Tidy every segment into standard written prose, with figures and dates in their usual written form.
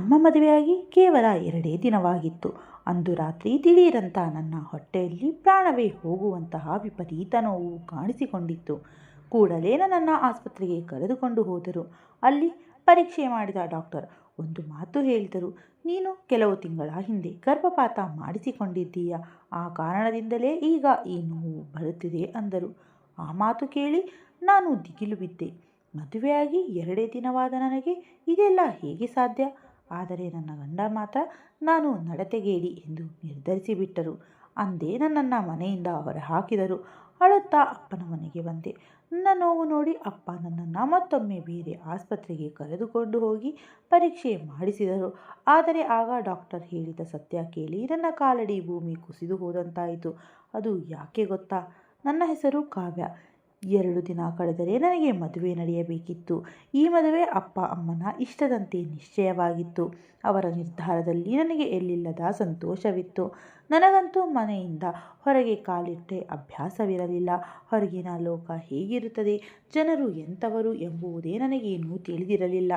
ಅಮ್ಮ ಮದುವೆಯಾಗಿ ಕೇವಲ 2 ದಿನವಾಗಿತ್ತು. ಅಂದು ರಾತ್ರಿ ದಿಢೀರಂತ ನನ್ನ ಹೊಟ್ಟೆಯಲ್ಲಿ ಪ್ರಾಣವೇ ಹೋಗುವಂತಹ ವಿಪರೀತ ನೋವು ಕಾಣಿಸಿಕೊಂಡಿತ್ತು. ಕೂಡಲೇ ನನ್ನನ್ನು ಆಸ್ಪತ್ರೆಗೆ ಕರೆದುಕೊಂಡು ಹೋದರು. ಅಲ್ಲಿ ಪರೀಕ್ಷೆ ಮಾಡಿದ ಡಾಕ್ಟರ್ ಒಂದು ಮಾತು ಹೇಳಿದರು. ನೀನು ಕೆಲವು ತಿಂಗಳ ಹಿಂದೆ ಗರ್ಭಪಾತ ಮಾಡಿಸಿಕೊಂಡಿದ್ದೀಯ, ಆ ಕಾರಣದಿಂದಲೇ ಈಗ ಈ ನೋವು ಬರುತ್ತಿದೆ ಅಂದರು. ಆ ಮಾತು ಕೇಳಿ ನಾನು ದಿಗಿಲು ಬಿದ್ದೆ. ಮದುವೆಯಾಗಿ 2 ದಿನವಾದ ನನಗೆ ಇದೆಲ್ಲ ಹೇಗೆ ಸಾಧ್ಯ? ಆದರೆ ನನ್ನ ಗಂಡ ಮಾತ್ರ ನಾನು ನಡತೆಗೇಡಿ ಎಂದು ನಿರ್ಧರಿಸಿಬಿಟ್ಟರು. ಅಂದೇ ನನ್ನನ್ನು ಮನೆಯಿಂದ ಹೊರಹಾಕಿದರು. ಅಳುತ್ತಾ ಅಪ್ಪನ ಮನೆಗೆ ಬಂದೆ. ನನ್ನ ನೋವು ನೋಡಿ ಅಪ್ಪ ನನ್ನನ್ನು ಮತ್ತೊಮ್ಮೆ ಬೇರೆ ಆಸ್ಪತ್ರೆಗೆ ಕರೆದುಕೊಂಡು ಹೋಗಿ ಪರೀಕ್ಷೆ ಮಾಡಿಸಿದರು. ಆದರೆ ಆಗ ಡಾಕ್ಟರ್ ಹೇಳಿದ ಸತ್ಯ ಕೇಳಿ ನನ್ನ ಕಾಲಡಿ ಭೂಮಿ ಕುಸಿದು ಹೋದಂತಾಯಿತು. ಅದು ಯಾಕೆ ಗೊತ್ತಾ? ನನ್ನ ಹೆಸರು ಕಾವ್ಯ. 2 ದಿನ ಕಳೆದರೆ ನನಗೆ ಮದುವೆ ನಡೆಯಬೇಕಿತ್ತು. ಈ ಮದುವೆ ಅಪ್ಪ ಅಮ್ಮನ ಇಷ್ಟದಂತೆ ನಿಶ್ಚಯವಾಗಿತ್ತು. ಅವರ ನಿರ್ಧಾರದಲ್ಲಿ ನನಗೆ ಎಲ್ಲಿಲ್ಲದ ಸಂತೋಷವಿತ್ತು. ನನಗಂತೂ ಮನೆಯಿಂದ ಹೊರಗೆ ಕಾಲಿಟ್ಟರೆ ಅಭ್ಯಾಸವಿರಲಿಲ್ಲ. ಹೊರಗಿನ ಲೋಕ ಹೇಗಿರುತ್ತದೆ, ಜನರು ಎಂಥವರು ಎಂಬುದೇ ನನಗೇನೂ ತಿಳಿದಿರಲಿಲ್ಲ.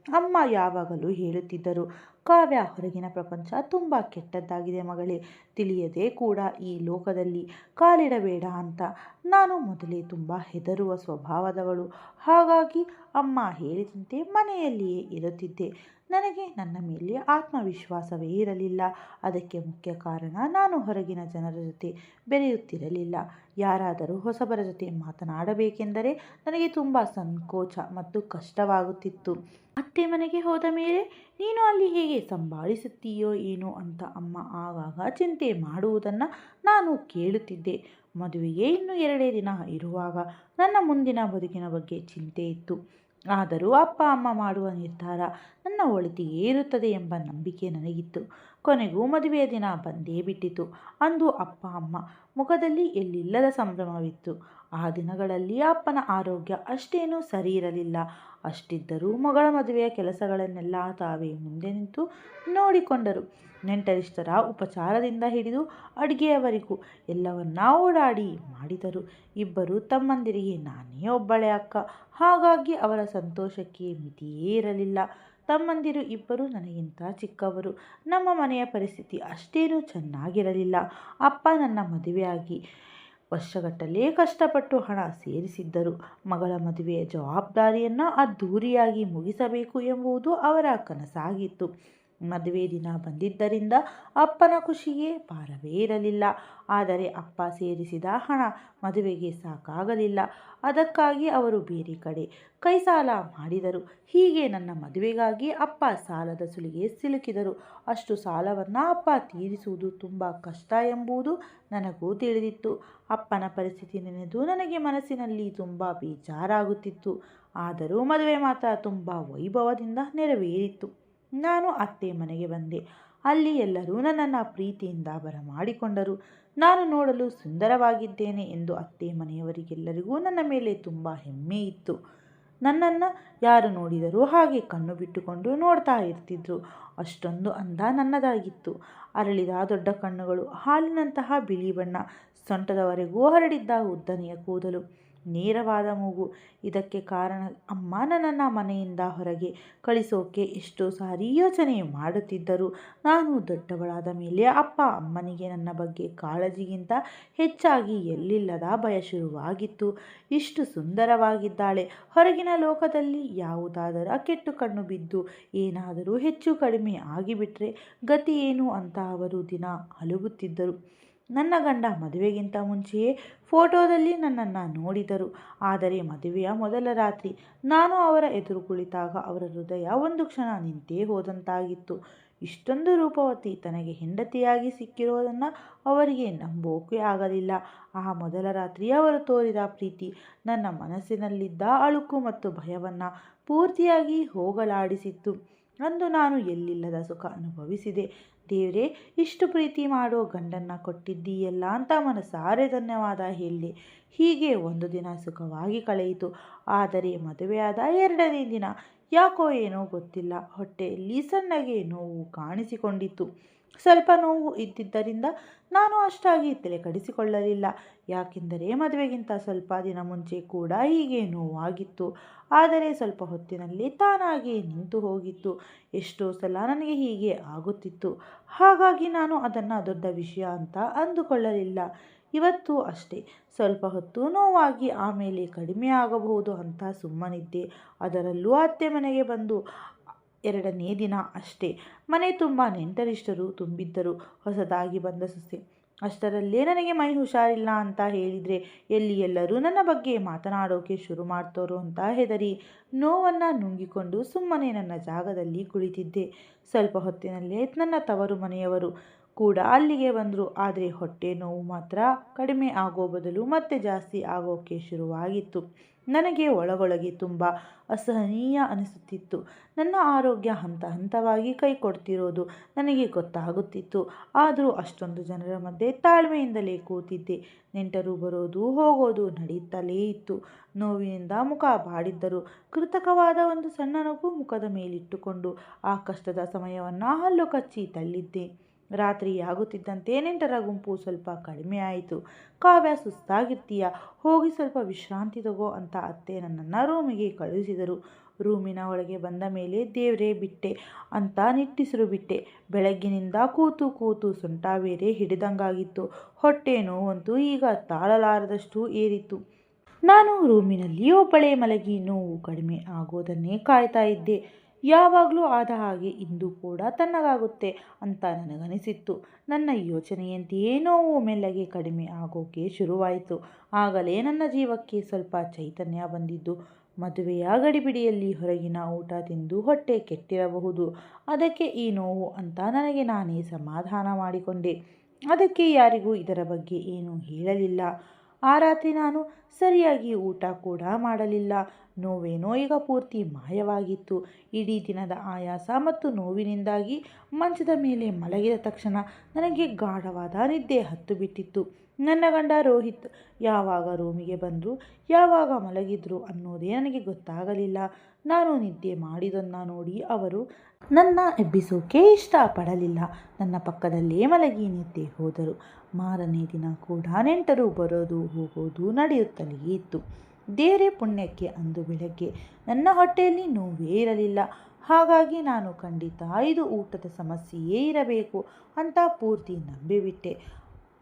ಅಮ್ಮ ಯಾವಾಗಲೂ ಹೇಳುತ್ತಿದ್ದರು, ಕಾವ್ಯ, ಹೊರಗಿನ ಪ್ರಪಂಚ ತುಂಬ ಕೆಟ್ಟದ್ದಾಗಿದೆ ಮಗಳೇ, ತಿಳಿಯದೆ ಕೂಡ ಈ ಲೋಕದಲ್ಲಿ ಕಾಲಿಡಬೇಡ ಅಂತ. ನಾನು ಮೊದಲೇ ತುಂಬ ಹೆದರುವ ಸ್ವಭಾವದವಳು. ಹಾಗಾಗಿ ಅಮ್ಮ ಹೇಳಿದಂತೆ ಮನೆಯಲ್ಲಿಯೇ ಇರುತ್ತಿದ್ದೆ. ನನಗೆ ನನ್ನ ಮೇಲೆ ಆತ್ಮವಿಶ್ವಾಸವೇ ಇರಲಿಲ್ಲ. ಅದಕ್ಕೆ ಮುಖ್ಯ ಕಾರಣ ನಾನು ಹೊರಗಿನ ಜನರ ಜೊತೆ ಬೆರೆಯುತ್ತಿರಲಿಲ್ಲ. ಯಾರಾದರೂ ಹೊಸಬರ ಜೊತೆ ಮಾತನಾಡಬೇಕೆಂದರೆ ನನಗೆ ತುಂಬ ಸಂಕೋಚ ಮತ್ತು ಕಷ್ಟವಾಗುತ್ತಿತ್ತು. ಅತ್ತೆ ಮನೆಗೆ ಹೋದ ಮೇಲೆ ನೀನು ಅಲ್ಲಿ ಹೇಗೆ ಸಂಭಾಳಿಸುತ್ತೀಯೋ ಏನೋ ಅಂತ ಅಮ್ಮ ಆಗಾಗ ಚಿಂತೆ ಮಾಡುವುದನ್ನು ನಾನು ಕೇಳುತ್ತಿದ್ದೆ. ಮದುವೆಗೆ ಇನ್ನೂ 2 ದಿನ ಇರುವಾಗ ನನ್ನ ಮುಂದಿನ ಬದುಕಿನ ಬಗ್ಗೆ ಚಿಂತೆ ಇತ್ತು. ಆದರೂ ಅಪ್ಪ ಅಮ್ಮ ಮಾಡುವ ನಿರ್ಧಾರ ನನ್ನ ಒಳಿತಿಗೆ ಇರುತ್ತದೆ ಎಂಬ ನಂಬಿಕೆ ನನಗಿತ್ತು. ಕೊನೆಗೂ ಮದುವೆಯ ದಿನ ಬಂದೇ ಬಿಟ್ಟಿತು. ಅಂದು ಅಪ್ಪ ಅಮ್ಮ ಮುಖದಲ್ಲಿ ಎಲ್ಲಿಲ್ಲದ ಸಂಭ್ರಮವಿತ್ತು. ಆ ದಿನಗಳಲ್ಲಿ ಅಪ್ಪನ ಆರೋಗ್ಯ ಅಷ್ಟೇನೂ ಸರಿ ಇರಲಿಲ್ಲ. ಅಷ್ಟಿದ್ದರೂ ಮಗಳ ಮದುವೆಯ ಕೆಲಸಗಳನ್ನೆಲ್ಲ ತಾವೇ ಮುಂದೆ ನಿಂತು ನೋಡಿಕೊಂಡರು. ನೆಂಟರಿಷ್ಟರ ಉಪಚಾರದಿಂದ ಹಿಡಿದು ಅಡುಗೆಯವರೆಗೂ ಎಲ್ಲವನ್ನ ಓಡಾಡಿ ಮಾಡಿದರು. ಇಬ್ಬರು ತಮ್ಮಂದಿರಿಗೆ ನಾನೇ ಒಬ್ಬಳೇ ಅಕ್ಕ. ಹಾಗಾಗಿ ಅವರ ಸಂತೋಷಕ್ಕೆ ಮಿತಿಯೇ ಇರಲಿಲ್ಲ. ತಮ್ಮಂದಿರು ಇಬ್ಬರು ನನಗಿಂತ ಚಿಕ್ಕವರು. ನಮ್ಮ ಮನೆಯ ಪರಿಸ್ಥಿತಿ ಅಷ್ಟೇನೂ ಚೆನ್ನಾಗಿರಲಿಲ್ಲ. ಅಪ್ಪ ನನ್ನ ಮದುವೆಯಾಗಿ ವರ್ಷಗಟ್ಟಲೆ ಕಷ್ಟಪಟ್ಟು ಹಣ ಸೇರಿಸಿದ್ದರು. ಮಗಳ ಮದುವೆಯ ಜವಾಬ್ದಾರಿಯನ್ನು ಅದ್ಧೂರಿಯಾಗಿ ಮುಗಿಸಬೇಕು ಎಂಬುದು ಅವರ ಕನಸಾಗಿತ್ತು. ಮದುವೆ ದಿನ ಬಂದಿದ್ದರಿಂದ ಅಪ್ಪನ ಖುಷಿಗೆ ಪಾರವೇ ಇರಲಿಲ್ಲ. ಆದರೆ ಅಪ್ಪ ಸೇರಿಸಿದ ಹಣ ಮದುವೆಗೆ ಸಾಕಾಗಲಿಲ್ಲ. ಅದಕ್ಕಾಗಿ ಅವರು ಬೇರೆ ಕಡೆ ಕೈ ಸಾಲ ಮಾಡಿದರು. ಹೀಗೆ ನನ್ನ ಮದುವೆಗಾಗಿ ಅಪ್ಪ ಸಾಲದ ಸುಳಿಗೆ ಸಿಲುಕಿದರು. ಅಷ್ಟು ಸಾಲವನ್ನು ಅಪ್ಪ ತೀರಿಸುವುದು ತುಂಬ ಕಷ್ಟ ಎಂಬುದು ನನಗೂ ತಿಳಿದಿತ್ತು. ಅಪ್ಪನ ಪರಿಸ್ಥಿತಿ ನೆನೆದು ನನಗೆ ಮನಸ್ಸಿನಲ್ಲಿ ತುಂಬ ಬೇಜಾರಾಗುತ್ತಿತ್ತು. ಆದರೂ ಮದುವೆ ಮಾತ್ರ ತುಂಬ ವೈಭವದಿಂದ ನೆರವೇರಿತು. ನಾನು ಅತ್ತೆ ಮನೆಗೆ ಬಂದೆ. ಅಲ್ಲಿ ಎಲ್ಲರೂ ನನ್ನನ್ನು ಪ್ರೀತಿಯಿಂದ ಬರಮಾಡಿಕೊಂಡರು. ನಾನು ನೋಡಲು ಸುಂದರವಾಗಿದ್ದೇನೆ ಎಂದು ಅತ್ತೆ ಮನೆಯವರಿಗೆಲ್ಲರಿಗೂ ನನ್ನ ಮೇಲೆ ತುಂಬ ಹೆಮ್ಮೆ ಇತ್ತು. ನನ್ನನ್ನು ಯಾರು ನೋಡಿದರೂ ಹಾಗೆ ಕಣ್ಣು ಬಿಟ್ಟುಕೊಂಡು ನೋಡ್ತಾ ಇರ್ತಿದ್ರು. ಅಷ್ಟೊಂದು ಅಂದ ನನ್ನದಾಗಿತ್ತು. ಅರಳಿದ ದೊಡ್ಡ ಕಣ್ಣುಗಳು, ಹಾಲಿನಂತಹ ಬಿಳಿ ಬಣ್ಣ, ಸೊಂಟದವರೆಗೂ ಹರಡಿದ್ದ ಉದ್ದನೆಯ ಕೂದಲು, ನೇರವಾದ ಮೂಗು. ಇದಕ್ಕೆ ಕಾರಣ ಅಮ್ಮ ನನ್ನನ್ನು ಮನೆಯಿಂದ ಹೊರಗೆ ಕಳಿಸೋಕೆ ಎಷ್ಟೋ ಸಾರಿ ಯೋಚನೆ ಮಾಡುತ್ತಿದ್ದರು. ನಾನು ದೊಡ್ಡವಳಾದ ಮೇಲೆ ಅಪ್ಪ ಅಮ್ಮನಿಗೆ ನನ್ನ ಬಗ್ಗೆ ಕಾಳಜಿಗಿಂತ ಹೆಚ್ಚಾಗಿ ಎಲ್ಲಿಲ್ಲದ ಭಯ ಶುರುವಾಗಿತ್ತು. ಇಷ್ಟು ಸುಂದರವಾಗಿದ್ದಾಳೆ, ಹೊರಗಿನ ಲೋಕದಲ್ಲಿ ಯಾವುದಾದರೂ ಕೆಟ್ಟು ಕಣ್ಣು ಬಿದ್ದು ಏನಾದರೂ ಹೆಚ್ಚು ಕಡಿಮೆ ಆಗಿಬಿಟ್ರೆ ಗತಿ ಏನು ಅಂತ ಅವರು ದಿನ ಅಲುಗುತ್ತಿದ್ದರು. ನನ್ನ ಗಂಡ ಮದುವೆಗಿಂತ ಮುಂಚೆಯೇ ಫೋಟೋದಲ್ಲಿ ನನ್ನನ್ನು ನೋಡಿದರು. ಆದರೆ ಮದುವೆಯ ಮೊದಲ ರಾತ್ರಿ ನಾನು ಅವರ ಎದುರು ಕುಳಿತಾಗ ಅವರ ಹೃದಯ ಒಂದು ಕ್ಷಣ ನಿಂತೇ ಹೋದಂತಾಗಿತ್ತು. ಇಷ್ಟೊಂದು ರೂಪವತಿ ತನಗೆ ಹೆಂಡತಿಯಾಗಿ ಸಿಕ್ಕಿರೋದನ್ನು ಅವರಿಗೆ ನಂಬೋಕೆ ಆಗಲಿಲ್ಲ. ಆ ಮೊದಲ ರಾತ್ರಿ ಅವರು ತೋರಿದ ಪ್ರೀತಿ ನನ್ನ ಮನಸ್ಸಿನಲ್ಲಿದ್ದ ಅಳುಕು ಮತ್ತು ಭಯವನ್ನು ಪೂರ್ತಿಯಾಗಿ ಹೋಗಲಾಡಿಸಿತ್ತು. ಅಂದು ನಾನು ಎಲ್ಲಿಲ್ಲದ ಸುಖ ಅನುಭವಿಸಿದೆ. ದೇವರೇ, ಇಷ್ಟು ಪ್ರೀತಿ ಮಾಡೋ ಗಂಡನ್ನು ಕೊಟ್ಟಿದ್ದೀಯಲ್ಲ ಅಂತ ಮನಸಾರೆ ಧನ್ಯವಾದ ಹೇಳಿದೆ. ಹೀಗೆ ಒಂದು ದಿನ ಸುಖವಾಗಿ ಕಳೆಯಿತು. ಆದರೆ ಮದುವೆಯಾದ 2ನೇ ದಿನ ಯಾಕೋ ಏನೋ ಗೊತ್ತಿಲ್ಲ, ಹೊಟ್ಟೆಯಲ್ಲಿ ಸಣ್ಣಗೆ ನೋವು ಕಾಣಿಸಿಕೊಂಡಿತ್ತು. ಸ್ವಲ್ಪ ನೋವು ಇದ್ದಿದ್ದರಿಂದ ನಾನು ಅಷ್ಟಾಗಿ ತಲೆ ಕೆಡಿಸಿಕೊಳ್ಳಲಿಲ್ಲ. ಯಾಕೆಂದರೆ ಮದುವೆಗಿಂತ ಸ್ವಲ್ಪ ದಿನ ಮುಂಚೆ ಕೂಡ ಹೀಗೆ ನೋವಾಗಿತ್ತು. ಆದರೆ ಸ್ವಲ್ಪ ಹೊತ್ತಿನಲ್ಲಿ ತಾನಾಗಿಯೇ ನಿಂತು ಹೋಗಿತ್ತು. ಎಷ್ಟೋ ಸಲ ನನಗೆ ಹೀಗೆ ಆಗುತ್ತಿತ್ತು. ಹಾಗಾಗಿ ನಾನು ಅದನ್ನು ದೊಡ್ಡ ವಿಷಯ ಅಂತ ಅಂದುಕೊಳ್ಳಲಿಲ್ಲ. ಇವತ್ತು ಅಷ್ಟೇ ಸ್ವಲ್ಪ ಹೊತ್ತು ನೋವಾಗಿ ಆಮೇಲೆ ಕಡಿಮೆ ಆಗಬಹುದು ಅಂತ ಸುಮ್ಮನಿದ್ದೆ. ಅದರಲ್ಲೂ ಅತ್ತೆ ಮನೆಗೆ ಬಂದು 2ನೇ ದಿನ ಅಷ್ಟೇ. ಮನೆ ತುಂಬ ನೆಂಟರಿಷ್ಟರು ತುಂಬಿದ್ದರು. ಹೊಸದಾಗಿ ಬಂದ ಸೊಸೆ. ಅಷ್ಟರಲ್ಲೇ ನನಗೆ ಮೈ ಹುಷಾರಿಲ್ಲ ಅಂತ ಹೇಳಿದರೆ ಎಲ್ಲಿ ಎಲ್ಲರೂ ನನ್ನ ಬಗ್ಗೆ ಮಾತನಾಡೋಕೆ ಶುರು ಮಾಡ್ತಾರೋ ಅಂತ ಹೆದರಿ ನೋವನ್ನು ನುಂಗಿಕೊಂಡು ಸುಮ್ಮನೆ ನನ್ನ ಜಾಗದಲ್ಲಿ ಕುಳಿತಿದ್ದೆ. ಸ್ವಲ್ಪ ಹೊತ್ತಿನಲ್ಲೇ ನನ್ನ ತವರು ಮನೆಯವರು ಕೂಡ ಅಲ್ಲಿಗೆ ಬಂದರು. ಆದರೆ ಹೊಟ್ಟೆ ನೋವು ಮಾತ್ರ ಕಡಿಮೆ ಆಗೋ ಬದಲು ಮತ್ತೆ ಜಾಸ್ತಿ ಆಗೋಕ್ಕೆ ಶುರುವಾಗಿತ್ತು. ನನಗೆ ಒಳಗೊಳಗೆ ತುಂಬ ಅಸಹನೀಯ ಅನಿಸುತ್ತಿತ್ತು. ನನ್ನ ಆರೋಗ್ಯ ಹಂತ ಹಂತವಾಗಿ ಕೈ ಕೊಡ್ತಿರೋದು ನನಗೆ ಗೊತ್ತಾಗುತ್ತಿತ್ತು. ಆದರೂ ಅಷ್ಟೊಂದು ಜನರ ಮಧ್ಯೆ ತಾಳ್ಮೆಯಿಂದಲೇ ಕೂತಿದ್ದೆ. ನೆಂಟರು ಬರೋದು ಹೋಗೋದು ನಡೆಯುತ್ತಲೇ ಇತ್ತು. ನೋವಿನಿಂದ ಮುಖ ಬಾಡಿದ್ದರು. ಕೃತಕವಾದ ಒಂದು ಸಣ್ಣ ನಗು ಮುಖದ ಮೇಲಿಟ್ಟುಕೊಂಡು ಆ ಕಷ್ಟದ ಸಮಯವನ್ನು ಹಲ್ಲು ಕಚ್ಚಿ ತಳ್ಳಿದ್ದೆ. ರಾತ್ರಿಯಾಗುತ್ತಿದ್ದಂತೆ ನೆಂಟರ ಗುಂಪು ಸ್ವಲ್ಪ ಕಡಿಮೆ ಆಯಿತು. ಕಾವ್ಯ, ಸುಸ್ತಾಗಿರ್ತೀಯ, ಹೋಗಿ ಸ್ವಲ್ಪ ವಿಶ್ರಾಂತಿ ತಗೋ ಅಂತ ಅತ್ತೆ ನನ್ನನ್ನು ರೂಮಿಗೆ ಕಳುಹಿಸಿದರು. ರೂಮಿನ ಒಳಗೆ ಬಂದ ಮೇಲೆ ದೇವ್ರೇ ಬಿಟ್ಟೆ ಅಂತ ನಿಟ್ಟುಸಿರು ಬಿಟ್ಟೆ. ಬೆಳಗ್ಗಿನಿಂದ ಕೂತು ಕೂತು ಸೊಂಟ ಬೇರೆ ಹಿಡಿದಂಗಾಗಿತ್ತು. ಹೊಟ್ಟೆ ನೋವಂತೂ ಈಗ ತಾಳಲಾರದಷ್ಟು ಏರಿತ್ತು. ನಾನು ರೂಮಿನಲ್ಲಿ ಒಬ್ಬಳೇ ಮಲಗಿ ನೋವು ಕಡಿಮೆ ಆಗೋದನ್ನೇ ಕಾಯ್ತಾ ಇದ್ದೆ. ಯಾವಾಗಲೂ ಆದ ಹಾಗೆ ಇಂದು ಕೂಡ ತಣ್ಣಗಾಗುತ್ತೆ ಅಂತ ನನಗನಿಸಿತ್ತು. ನನ್ನ ಯೋಚನೆಯಂತೆಯೇ ನೋವು ಮೆಲ್ಲಗೆ ಕಡಿಮೆ ಆಗೋಕೆ ಶುರುವಾಯಿತು. ಆಗಲೇ ನನ್ನ ಜೀವಕ್ಕೆ ಸ್ವಲ್ಪ ಚೈತನ್ಯ ಬಂದಿದ್ದು. ಮದುವೆಯ ಗಡಿಬಿಡಿಯಲ್ಲಿ ಹೊರಗಿನ ಊಟ ತಿಂದು ಹೊಟ್ಟೆ ಕೆಟ್ಟಿರಬಹುದು. ಅದಕ್ಕೆ ಈ ನೋವು ಅಂತ ನನಗೆ ನಾನೇ ಸಮಾಧಾನ ಮಾಡಿಕೊಂಡೆ. ಅದಕ್ಕೆ ಯಾರಿಗೂ ಇದರ ಬಗ್ಗೆ ಏನೂ ಹೇಳಲಿಲ್ಲ. ಆ ರಾತ್ರಿ ನಾನು ಸರಿಯಾಗಿ ಊಟ ಕೂಡ ಮಾಡಲಿಲ್ಲ. ನೋವೇನೋ ಈಗ ಪೂರ್ತಿ ಮಾಯವಾಗಿತ್ತು. ಇಡೀ ದಿನದ ಆಯಾಸ ಮತ್ತು ನೋವಿನಿಂದಾಗಿ ಮಂಚದ ಮೇಲೆ ಮಲಗಿದ ತಕ್ಷಣ ನನಗೆ ಗಾಢವಾದ ನಿದ್ದೆ ಹತ್ತು ಬಿಟ್ಟಿತ್ತು. ನನ್ನ ಗಂಡ ರೋಹಿತ್ ಯಾವಾಗ ರೂಮಿಗೆ ಬಂದರು, ಯಾವಾಗ ಮಲಗಿದ್ರು ಅನ್ನೋದೇ ನನಗೆ ಗೊತ್ತಾಗಲಿಲ್ಲ. ನಾನು ನಿದ್ದೆ ಮಾಡಿದ್ದನ್ನು ನೋಡಿ ಅವರು ನನ್ನ ಎಬ್ಬಿಸೋಕೆ ಇಷ್ಟಪಡಲಿಲ್ಲ. ನನ್ನ ಪಕ್ಕದಲ್ಲೇ ಮಲಗಿ ನಿದ್ದೆ ಹೋದರು. ಮಾರನೇ ದಿನ ಕೂಡ ನೆಂಟರು ಬರೋದು ಹೋಗೋದು ನಡೆಯುತ್ತಲೇ ಇತ್ತು. ದೇವರೇ ಪುಣ್ಯಕ್ಕೆ ಅಂದು ಬೆಳಗ್ಗೆ ನನ್ನ ಹೊಟ್ಟೆಯಲ್ಲಿ ನೋವೇ ಇರಲಿಲ್ಲ. ಹಾಗಾಗಿ ನಾನು ಖಂಡಿತ ಇದು ಊಟದ ಸಮಸ್ಯೆಯೇ ಇರಬೇಕು ಅಂತ ಪೂರ್ತಿ ನಂಬಿಬಿಟ್ಟೆ.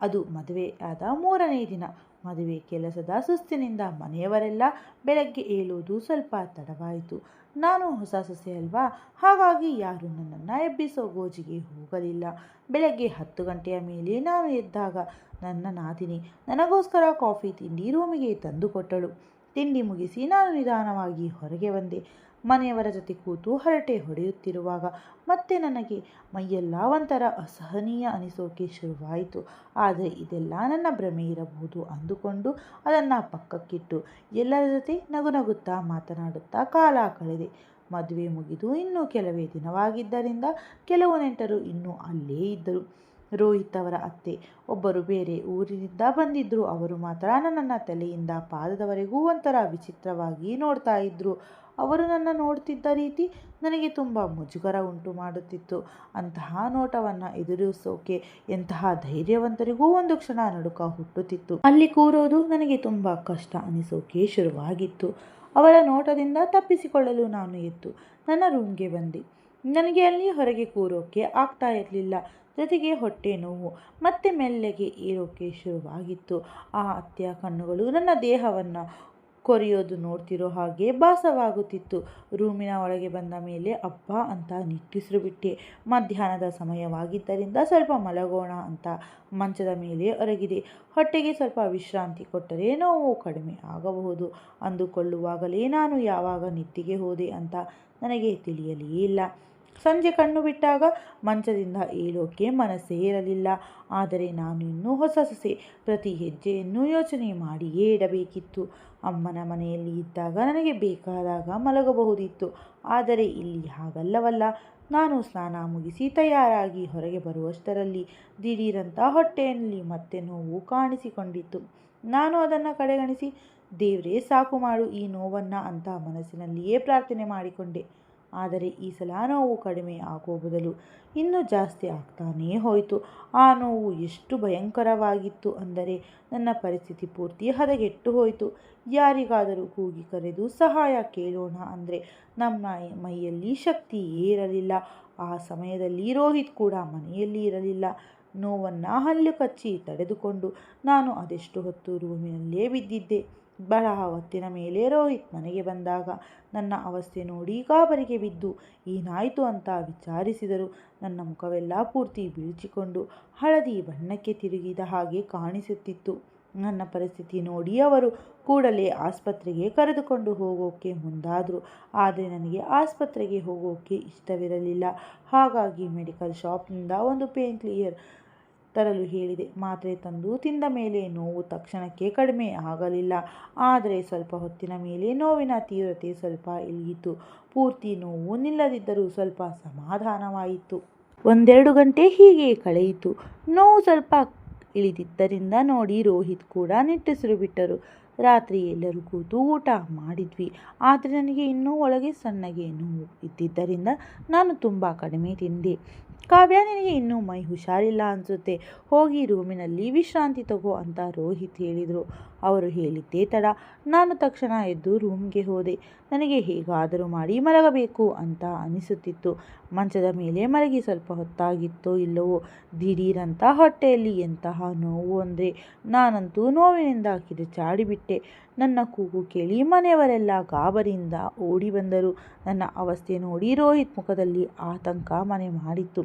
ಅದು ಮದುವೆ ಆದ 3ನೇ ದಿನ. ಮದುವೆ ಕೆಲಸದ ಸುಸ್ತಿನಿಂದ ಮನೆಯವರೆಲ್ಲ ಬೆಳಗ್ಗೆ ಏಳೋದು ಸ್ವಲ್ಪ ತಡವಾಯಿತು. ನಾನು ಹೊಸ ಸೊಸೆ ಅಲ್ವಾ, ಹಾಗಾಗಿ ಯಾರೂ ನನ್ನನ್ನು ಎಬ್ಬಿಸೋ ಗೋಜಿಗೆ ಹೋಗಲಿಲ್ಲ. ಬೆಳಗ್ಗೆ 10 ಗಂಟೆಯ ಮೇಲೆ ನಾನು ಎದ್ದಾಗ ನನ್ನ ನಾದಿನಿ ನನಗೋಸ್ಕರ ಕಾಫಿ ತಿಂಡಿ ರೂಮಿಗೆ ತಂದು ಕೊಟ್ಟಳು. ತಿಂಡಿ ಮುಗಿಸಿ ನಾನು ನಿಧಾನವಾಗಿ ಹೊರಗೆ ಬಂದೆ. ಮನೆಯವರ ಜೊತೆ ಕೂತು ಹರಟೆ ಹೊಡೆಯುತ್ತಿರುವಾಗ ಮತ್ತೆ ನನಗೆ ಮೈಯೆಲ್ಲ ಒಂಥರ ಅಸಹನೀಯ ಅನಿಸೋಕೆ ಶುರುವಾಯಿತು. ಆದರೆ ಇದೆಲ್ಲ ನನ್ನ ಭ್ರಮೆ ಇರಬಹುದು ಅಂದುಕೊಂಡು ಅದನ್ನು ಪಕ್ಕಕ್ಕಿಟ್ಟು ಎಲ್ಲರ ಜೊತೆ ನಗುತ್ತಾ ಮಾತನಾಡುತ್ತಾ ಕಾಲ ಕಳೆದೆ. ಮದುವೆ ಮುಗಿದು ಇನ್ನೂ ಕೆಲವೇ ದಿನವಾಗಿದ್ದರಿಂದ ಕೆಲವು ನೆಂಟರು ಇನ್ನೂ ಅಲ್ಲೇ ಇದ್ದರು. ರೋಹಿತ್ ಅವರ ಅತ್ತೆ ಒಬ್ಬರು ಬೇರೆ ಊರಿನಿಂದ ಬಂದಿದ್ದರು. ಅವರು ಮಾತ್ರ ನನ್ನನ್ನು ತಲೆಯಿಂದ ಪಾದದವರೆಗೂ ಒಂಥರ ವಿಚಿತ್ರವಾಗಿ ನೋಡ್ತಾ ಇದ್ದರು. ಅವರು ನನ್ನ ನೋಡ್ತಿದ್ದ ರೀತಿ ನನಗೆ ತುಂಬ ಮುಜುಗರ ಉಂಟು ಮಾಡುತ್ತಿತ್ತು. ಅಂತಹ ನೋಟವನ್ನು ಎದುರಿಸೋಕೆ ಎಂತಹ ಧೈರ್ಯವಂತರಿಗೂ ಒಂದು ಕ್ಷಣ ನಡುಕ ಹುಟ್ಟುತ್ತಿತ್ತು. ಅಲ್ಲಿ ಕೂರೋದು ನನಗೆ ತುಂಬ ಕಷ್ಟ ಅನಿಸೋಕೆ ಶುರುವಾಗಿತ್ತು. ಅವರ ನೋಟದಿಂದ ತಪ್ಪಿಸಿಕೊಳ್ಳಲು ನಾನು ಎದ್ದು ನನ್ನ ರೂಮ್ಗೆ ಬಂದೆ. ನನಗೆ ಅಲ್ಲಿ ಹೊರಗೆ ಕೂರೋಕೆ ಆಗ್ತಾ ಇರಲಿಲ್ಲ. ಜೊತೆಗೆ ಹೊಟ್ಟೆ ನೋವು ಮತ್ತೆ ಮೆಲ್ಲಗೆ ಏರೋಕೆ ಶುರುವಾಗಿತ್ತು. ಆ ಅತ್ತೆಯ ಕಣ್ಣುಗಳು ನನ್ನ ದೇಹವನ್ನು ಕೊರೆಯೋದು ನೋಡ್ತಿರೋ ಹಾಗೆ ಭಾಸವಾಗುತ್ತಿತ್ತು. ರೂಮಿನ ಒಳಗೆ ಬಂದ ಮೇಲೆ ಅಬ್ಬಾ ಅಂತ ನಿಟ್ಟುಸಿರು ಬಿಟ್ಟೆ. ಮಧ್ಯಾಹ್ನದ ಸಮಯವಾಗಿದ್ದರಿಂದ ಸ್ವಲ್ಪ ಮಲಗೋಣ ಅಂತ ಮಂಚದ ಮೇಲೆ ಒರಗಿದೆ. ಹೊಟ್ಟೆಗೆ ಸ್ವಲ್ಪ ವಿಶ್ರಾಂತಿ ಕೊಟ್ಟರೆ ನೋವು ಕಡಿಮೆ ಆಗಬಹುದು ಅಂದುಕೊಳ್ಳುವಾಗಲೇ ನಾನು ಯಾವಾಗ ನಿದ್ದೆಗೆ ಹೋದೆ ಅಂತ ನನಗೆ ತಿಳಿಯಲೇ ಇಲ್ಲ. ಸಂಜೆ ಕಣ್ಣು ಬಿಟ್ಟಾಗ ಮಂಚದಿಂದ ಏಳೋಕೆ ಮನಸ್ಸೇ ಇರಲಿಲ್ಲ. ಆದರೆ ನಾನು ಇನ್ನೂ ಹೊಸ ಸೊಸೆ. ಪ್ರತಿ ಹೆಜ್ಜೆಯನ್ನು ಯೋಚನೆ ಮಾಡಿಯೇ ಇಡಬೇಕಿತ್ತು. ಅಮ್ಮನ ಮನೆಯಲ್ಲಿ ಇದ್ದಾಗ ನನಗೆ ಬೇಕಾದಾಗ ಮಲಗಬಹುದಿತ್ತು. ಆದರೆ ಇಲ್ಲಿ ಹಾಗಲ್ಲವಲ್ಲ. ನಾನು ಸ್ನಾನ ಮುಗಿಸಿ ತಯಾರಾಗಿ ಹೊರಗೆ ಬರುವಷ್ಟರಲ್ಲಿ ದಿಢೀರಂತ ಹೊಟ್ಟೆಯಲ್ಲಿ ಮತ್ತೆ ನೋವು ಕಾಣಿಸಿಕೊಂಡಿತ್ತು. ನಾನು ಅದನ್ನು ಕಡೆಗಣಿಸಿ ದೇವ್ರೇ ಸಾಕು ಮಾಡು ಈ ನೋವನ್ನು ಅಂತ ಮನಸ್ಸಿನಲ್ಲಿಯೇ ಪ್ರಾರ್ಥನೆ ಮಾಡಿಕೊಂಡೆ. ಆದರೆ ಈ ಸಲ ನೋವು ಕಡಿಮೆ ಆಗೋ ಬದಲು ಇನ್ನೂ ಜಾಸ್ತಿ ಆಗ್ತಾನೇ ಹೋಯಿತು. ಆ ನೋವು ಎಷ್ಟು ಭಯಂಕರವಾಗಿತ್ತು ಅಂದರೆ ನನ್ನ ಪರಿಸ್ಥಿತಿ ಪೂರ್ತಿ ಹದಗೆಟ್ಟು ಹೋಯಿತು. ಯಾರಿಗಾದರೂ ಕೂಗಿ ಕರೆದು ಸಹಾಯ ಕೇಳೋಣ ಅಂದರೆ ನಮ್ಮ ಮೈಯಲ್ಲಿ ಶಕ್ತಿಯೇ ಇರಲಿಲ್ಲ. ಆ ಸಮಯದಲ್ಲಿ ರೋಹಿತ್ ಕೂಡ ಮನೆಯಲ್ಲಿ ಇರಲಿಲ್ಲ. ನೋವನ್ನು ಹಲ್ಲು ಕಚ್ಚಿ ತಡೆದುಕೊಂಡು ನಾನು ಅದೆಷ್ಟು ಹೊತ್ತು ರೂಮಿನಲ್ಲೇ ಬಿದ್ದಿದ್ದೆ. ಬಹಳ ಹೊತ್ತಿನ ಮೇಲೆ ರೋಹಿತ್ ಮನೆಗೆ ಬಂದಾಗ ನನ್ನ ಅವಸ್ಥೆ ನೋಡಿ ಗಾಬರಿಗೆ ಬಿದ್ದು ಏನಾಯಿತು ಅಂತ ವಿಚಾರಿಸಿದರು. ನನ್ನ ಮುಖವೆಲ್ಲ ಪೂರ್ತಿ ಬಿಳಿಚಿಕೊಂಡು ಹಳದಿ ಬಣ್ಣಕ್ಕೆ ತಿರುಗಿದ ಹಾಗೆ ಕಾಣಿಸುತ್ತಿತ್ತು. ನನ್ನ ಪರಿಸ್ಥಿತಿ ನೋಡಿ ಅವರು ಕೂಡಲೇ ಆಸ್ಪತ್ರೆಗೆ ಕರೆದುಕೊಂಡು ಹೋಗೋಕ್ಕೆ ಮುಂದಾದರು. ಆದರೆ ನನಗೆ ಆಸ್ಪತ್ರೆಗೆ ಹೋಗೋಕ್ಕೆ ಇಷ್ಟವಿರಲಿಲ್ಲ. ಹಾಗಾಗಿ ಮೆಡಿಕಲ್ ಶಾಪ್ನಿಂದ ಒಂದು ಪೇನ್ ಕ್ಲಿಯರ್ ತರಲು ಹೇಳಿದೆ. ಮಾತ್ರೆ ತಂದು ತಿಂದ ಮೇಲೆ ನೋವು ತಕ್ಷಣಕ್ಕೆ ಕಡಿಮೆ ಆಗಲಿಲ್ಲ. ಆದರೆ ಸ್ವಲ್ಪ ಹೊತ್ತಿನ ಮೇಲೆ ನೋವಿನ ತೀವ್ರತೆ ಸ್ವಲ್ಪ ಇಳಿಯಿತು. ಪೂರ್ತಿ ನೋವು ನಿಲ್ಲದಿದ್ದರೂ ಸ್ವಲ್ಪ ಸಮಾಧಾನವಾಯಿತು. 1-2 ಗಂಟೆ ಹೀಗೆ ಕಳೆಯಿತು. ನೋವು ಸ್ವಲ್ಪ ಇಳಿದಿದ್ದರಿಂದ ನೋಡಿ ರೋಹಿತ್ ಕೂಡ ನಿಟ್ಟುಸಿರು ಬಿಟ್ಟರು. ರಾತ್ರಿ ಎಲ್ಲರೂ ಕೂತು ಊಟ ಮಾಡಿದ್ವಿ. ಆದರೆ ನನಗೆ ಇನ್ನೂ ಒಳಗೆ ಸಣ್ಣಗೆ ನೋವು ಇದ್ದಿದ್ದರಿಂದ ನಾನು ತುಂಬ ಕಡಿಮೆ ತಿಂದೆ. ಕಾವ್ಯ, ನಿನಗೆ ಇನ್ನೂ ಮೈ ಹುಷಾರಿಲ್ಲ ಅನಿಸುತ್ತೆ, ಹೋಗಿ ರೂಮಿನಲ್ಲಿ ವಿಶ್ರಾಂತಿ ತಗೋ ಅಂತ ರೋಹಿತ್ ಹೇಳಿದರು. ಅವರು ಹೇಳಿದ್ದೇ ತಡ ನಾನು ತಕ್ಷಣ ಎದ್ದು ರೂಮ್ಗೆ ಹೋದೆ. ನನಗೆ ಹೇಗಾದರೂ ಮಾಡಿ ಮಲಗಬೇಕು ಅಂತ ಅನಿಸುತ್ತಿತ್ತು. ಮಂಚದ ಮೇಲೆ ಮಲಗಿ ಸ್ವಲ್ಪ ಹೊತ್ತಾಗಿತ್ತೋ ಇಲ್ಲವೋ ದಿಢೀರಂತ ಹೊಟ್ಟೆಯಲ್ಲಿ ಎಂತಹ ನೋವು ಅಂದರೆ ನಾನಂತೂ ನೋವಿನಿಂದ ಕಿರುಚಾಡಿಬಿಟ್ಟೆ. ನನ್ನ ಕೂಗು ಕೇಳಿ ಮನೆಯವರೆಲ್ಲ ಗಾಬರಿಯಿಂದ ಓಡಿ ಬಂದರು. ನನ್ನ ಅವಸ್ಥೆ ನೋಡಿ ರೋಹಿತ್ ಮುಖದಲ್ಲಿ ಆತಂಕ ಮನೆ ಮಾಡಿತ್ತು.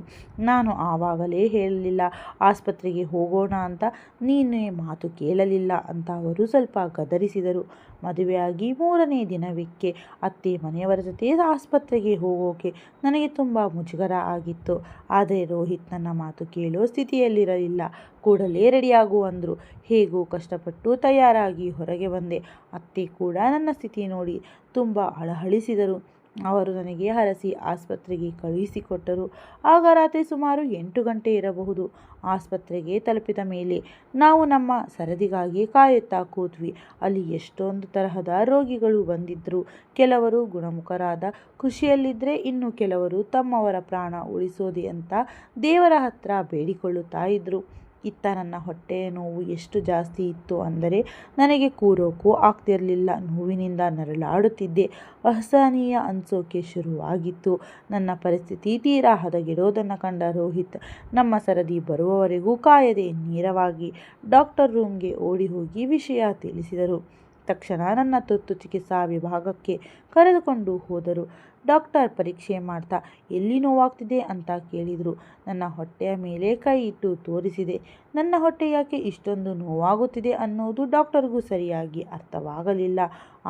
ನಾನು ಆವಾಗಲೇ ಹೇಳಲಿಲ್ಲ ಆಸ್ಪತ್ರೆಗೆ ಹೋಗೋಣ ಅಂತ, ನೀನೇ ಮಾತು ಕೇಳಲಿಲ್ಲ ಅಂತ ಅವರು ಸ್ವಲ್ಪ ಗದರಿಸಿದರು. ಮದುವೆಯಾಗಿ 3ನೇ ದಿನವಕ್ಕೆ ಅತ್ತೆ ಮನೆಯವರ ಜೊತೆ ಆಸ್ಪತ್ರೆಗೆ ಹೋಗೋಕೆ ನನಗೆ ತುಂಬ ಮುಜುಗರ ಆಗಿತ್ತು. ಆದರೆ ರೋಹಿತ್ ನನ್ನ ಮಾತು ಕೇಳೋ ಸ್ಥಿತಿಯಲ್ಲಿರಲಿಲ್ಲ. ಕೂಡಲೇ ರೆಡಿಯಾಗು ಅಂದರು. ಹೇಗೋ ಕಷ್ಟಪಟ್ಟು ತಯಾರಾಗಿ ಹೊರಗೆ ಬಂದೆ. ಅತ್ತೆ ಕೂಡ ನನ್ನ ಸ್ಥಿತಿ ನೋಡಿ ತುಂಬ ಹಳಹಳಿಸಿದರು. ಅವರು ನನಗೆ ಹರಸಿ ಆಸ್ಪತ್ರೆಗೆ ಕಳುಹಿಸಿಕೊಟ್ಟರು. ಆಗ ರಾತ್ರಿ ಸುಮಾರು 8 ಗಂಟೆ ಇರಬಹುದು. ಆಸ್ಪತ್ರೆಗೆ ತಲುಪಿದ ಮೇಲೆ ನಾವು ನಮ್ಮ ಸರದಿಗಾಗಿ ಕಾಯುತ್ತಾ ಕೂತ್ವಿ. ಅಲ್ಲಿ ಎಷ್ಟೊಂದು ತರಹದ ರೋಗಿಗಳು ಬಂದಿದ್ದರು. ಕೆಲವರು ಗುಣಮುಖರಾದ ಖುಷಿಯಲ್ಲಿದ್ದರೆ ಇನ್ನು ಕೆಲವರು ತಮ್ಮವರ ಪ್ರಾಣ ಉಳಿಸೋದೆ ಅಂತ ದೇವರ ಹತ್ರ ಬೇಡಿಕೊಳ್ಳುತ್ತಾ ಇದ್ದರು. ಇತ್ತ ನನ್ನ ಹೊಟ್ಟೆಯ ನೋವು ಎಷ್ಟು ಜಾಸ್ತಿ ಇತ್ತು ಅಂದರೆ ನನಗೆ ಕೂರೋಕ್ಕೂ ಆಗ್ತಿರಲಿಲ್ಲ. ನೋವಿನಿಂದ ನರಳಾಡುತ್ತಿದ್ದೆ. ಅಸಹನೀಯ ಅನಿಸೋಕೆ ಶುರುವಾಗಿತ್ತು. ನನ್ನ ಪರಿಸ್ಥಿತಿ ತೀರಾ ಹದಗೆಡೋದನ್ನು ಕಂಡ ರೋಹಿತ್ ನಮ್ಮ ಸರದಿ ಬರುವವರೆಗೂ ಕಾಯದೆ ನೇರವಾಗಿ ಡಾಕ್ಟರ್ ರೂಮ್ಗೆ ಓಡಿ ಹೋಗಿ ವಿಷಯ ತಿಳಿಸಿದರು. ತಕ್ಷಣ ನನ್ನ ತುರ್ತು ಚಿಕಿತ್ಸಾ ವಿಭಾಗಕ್ಕೆ ಕರೆದುಕೊಂಡು ಹೋದರು. ಡಾಕ್ಟರ್ ಪರೀಕ್ಷೆ ಮಾಡ್ತಾ ಎಲ್ಲಿ ನೋವಾಗ್ತಿದೆ ಅಂತ ಕೇಳಿದರು. ನನ್ನ ಹೊಟ್ಟೆಯ ಮೇಲೆ ಕೈ ಇಟ್ಟು ತೋರಿಸಿದೆ. ನನ್ನ ಹೊಟ್ಟೆ ಯಾಕೆ ಇಷ್ಟೊಂದು ನೋವಾಗುತ್ತಿದೆ ಅನ್ನೋದು ಡಾಕ್ಟರ್ಗೂ ಸರಿಯಾಗಿ ಅರ್ಥವಾಗಲಿಲ್ಲ.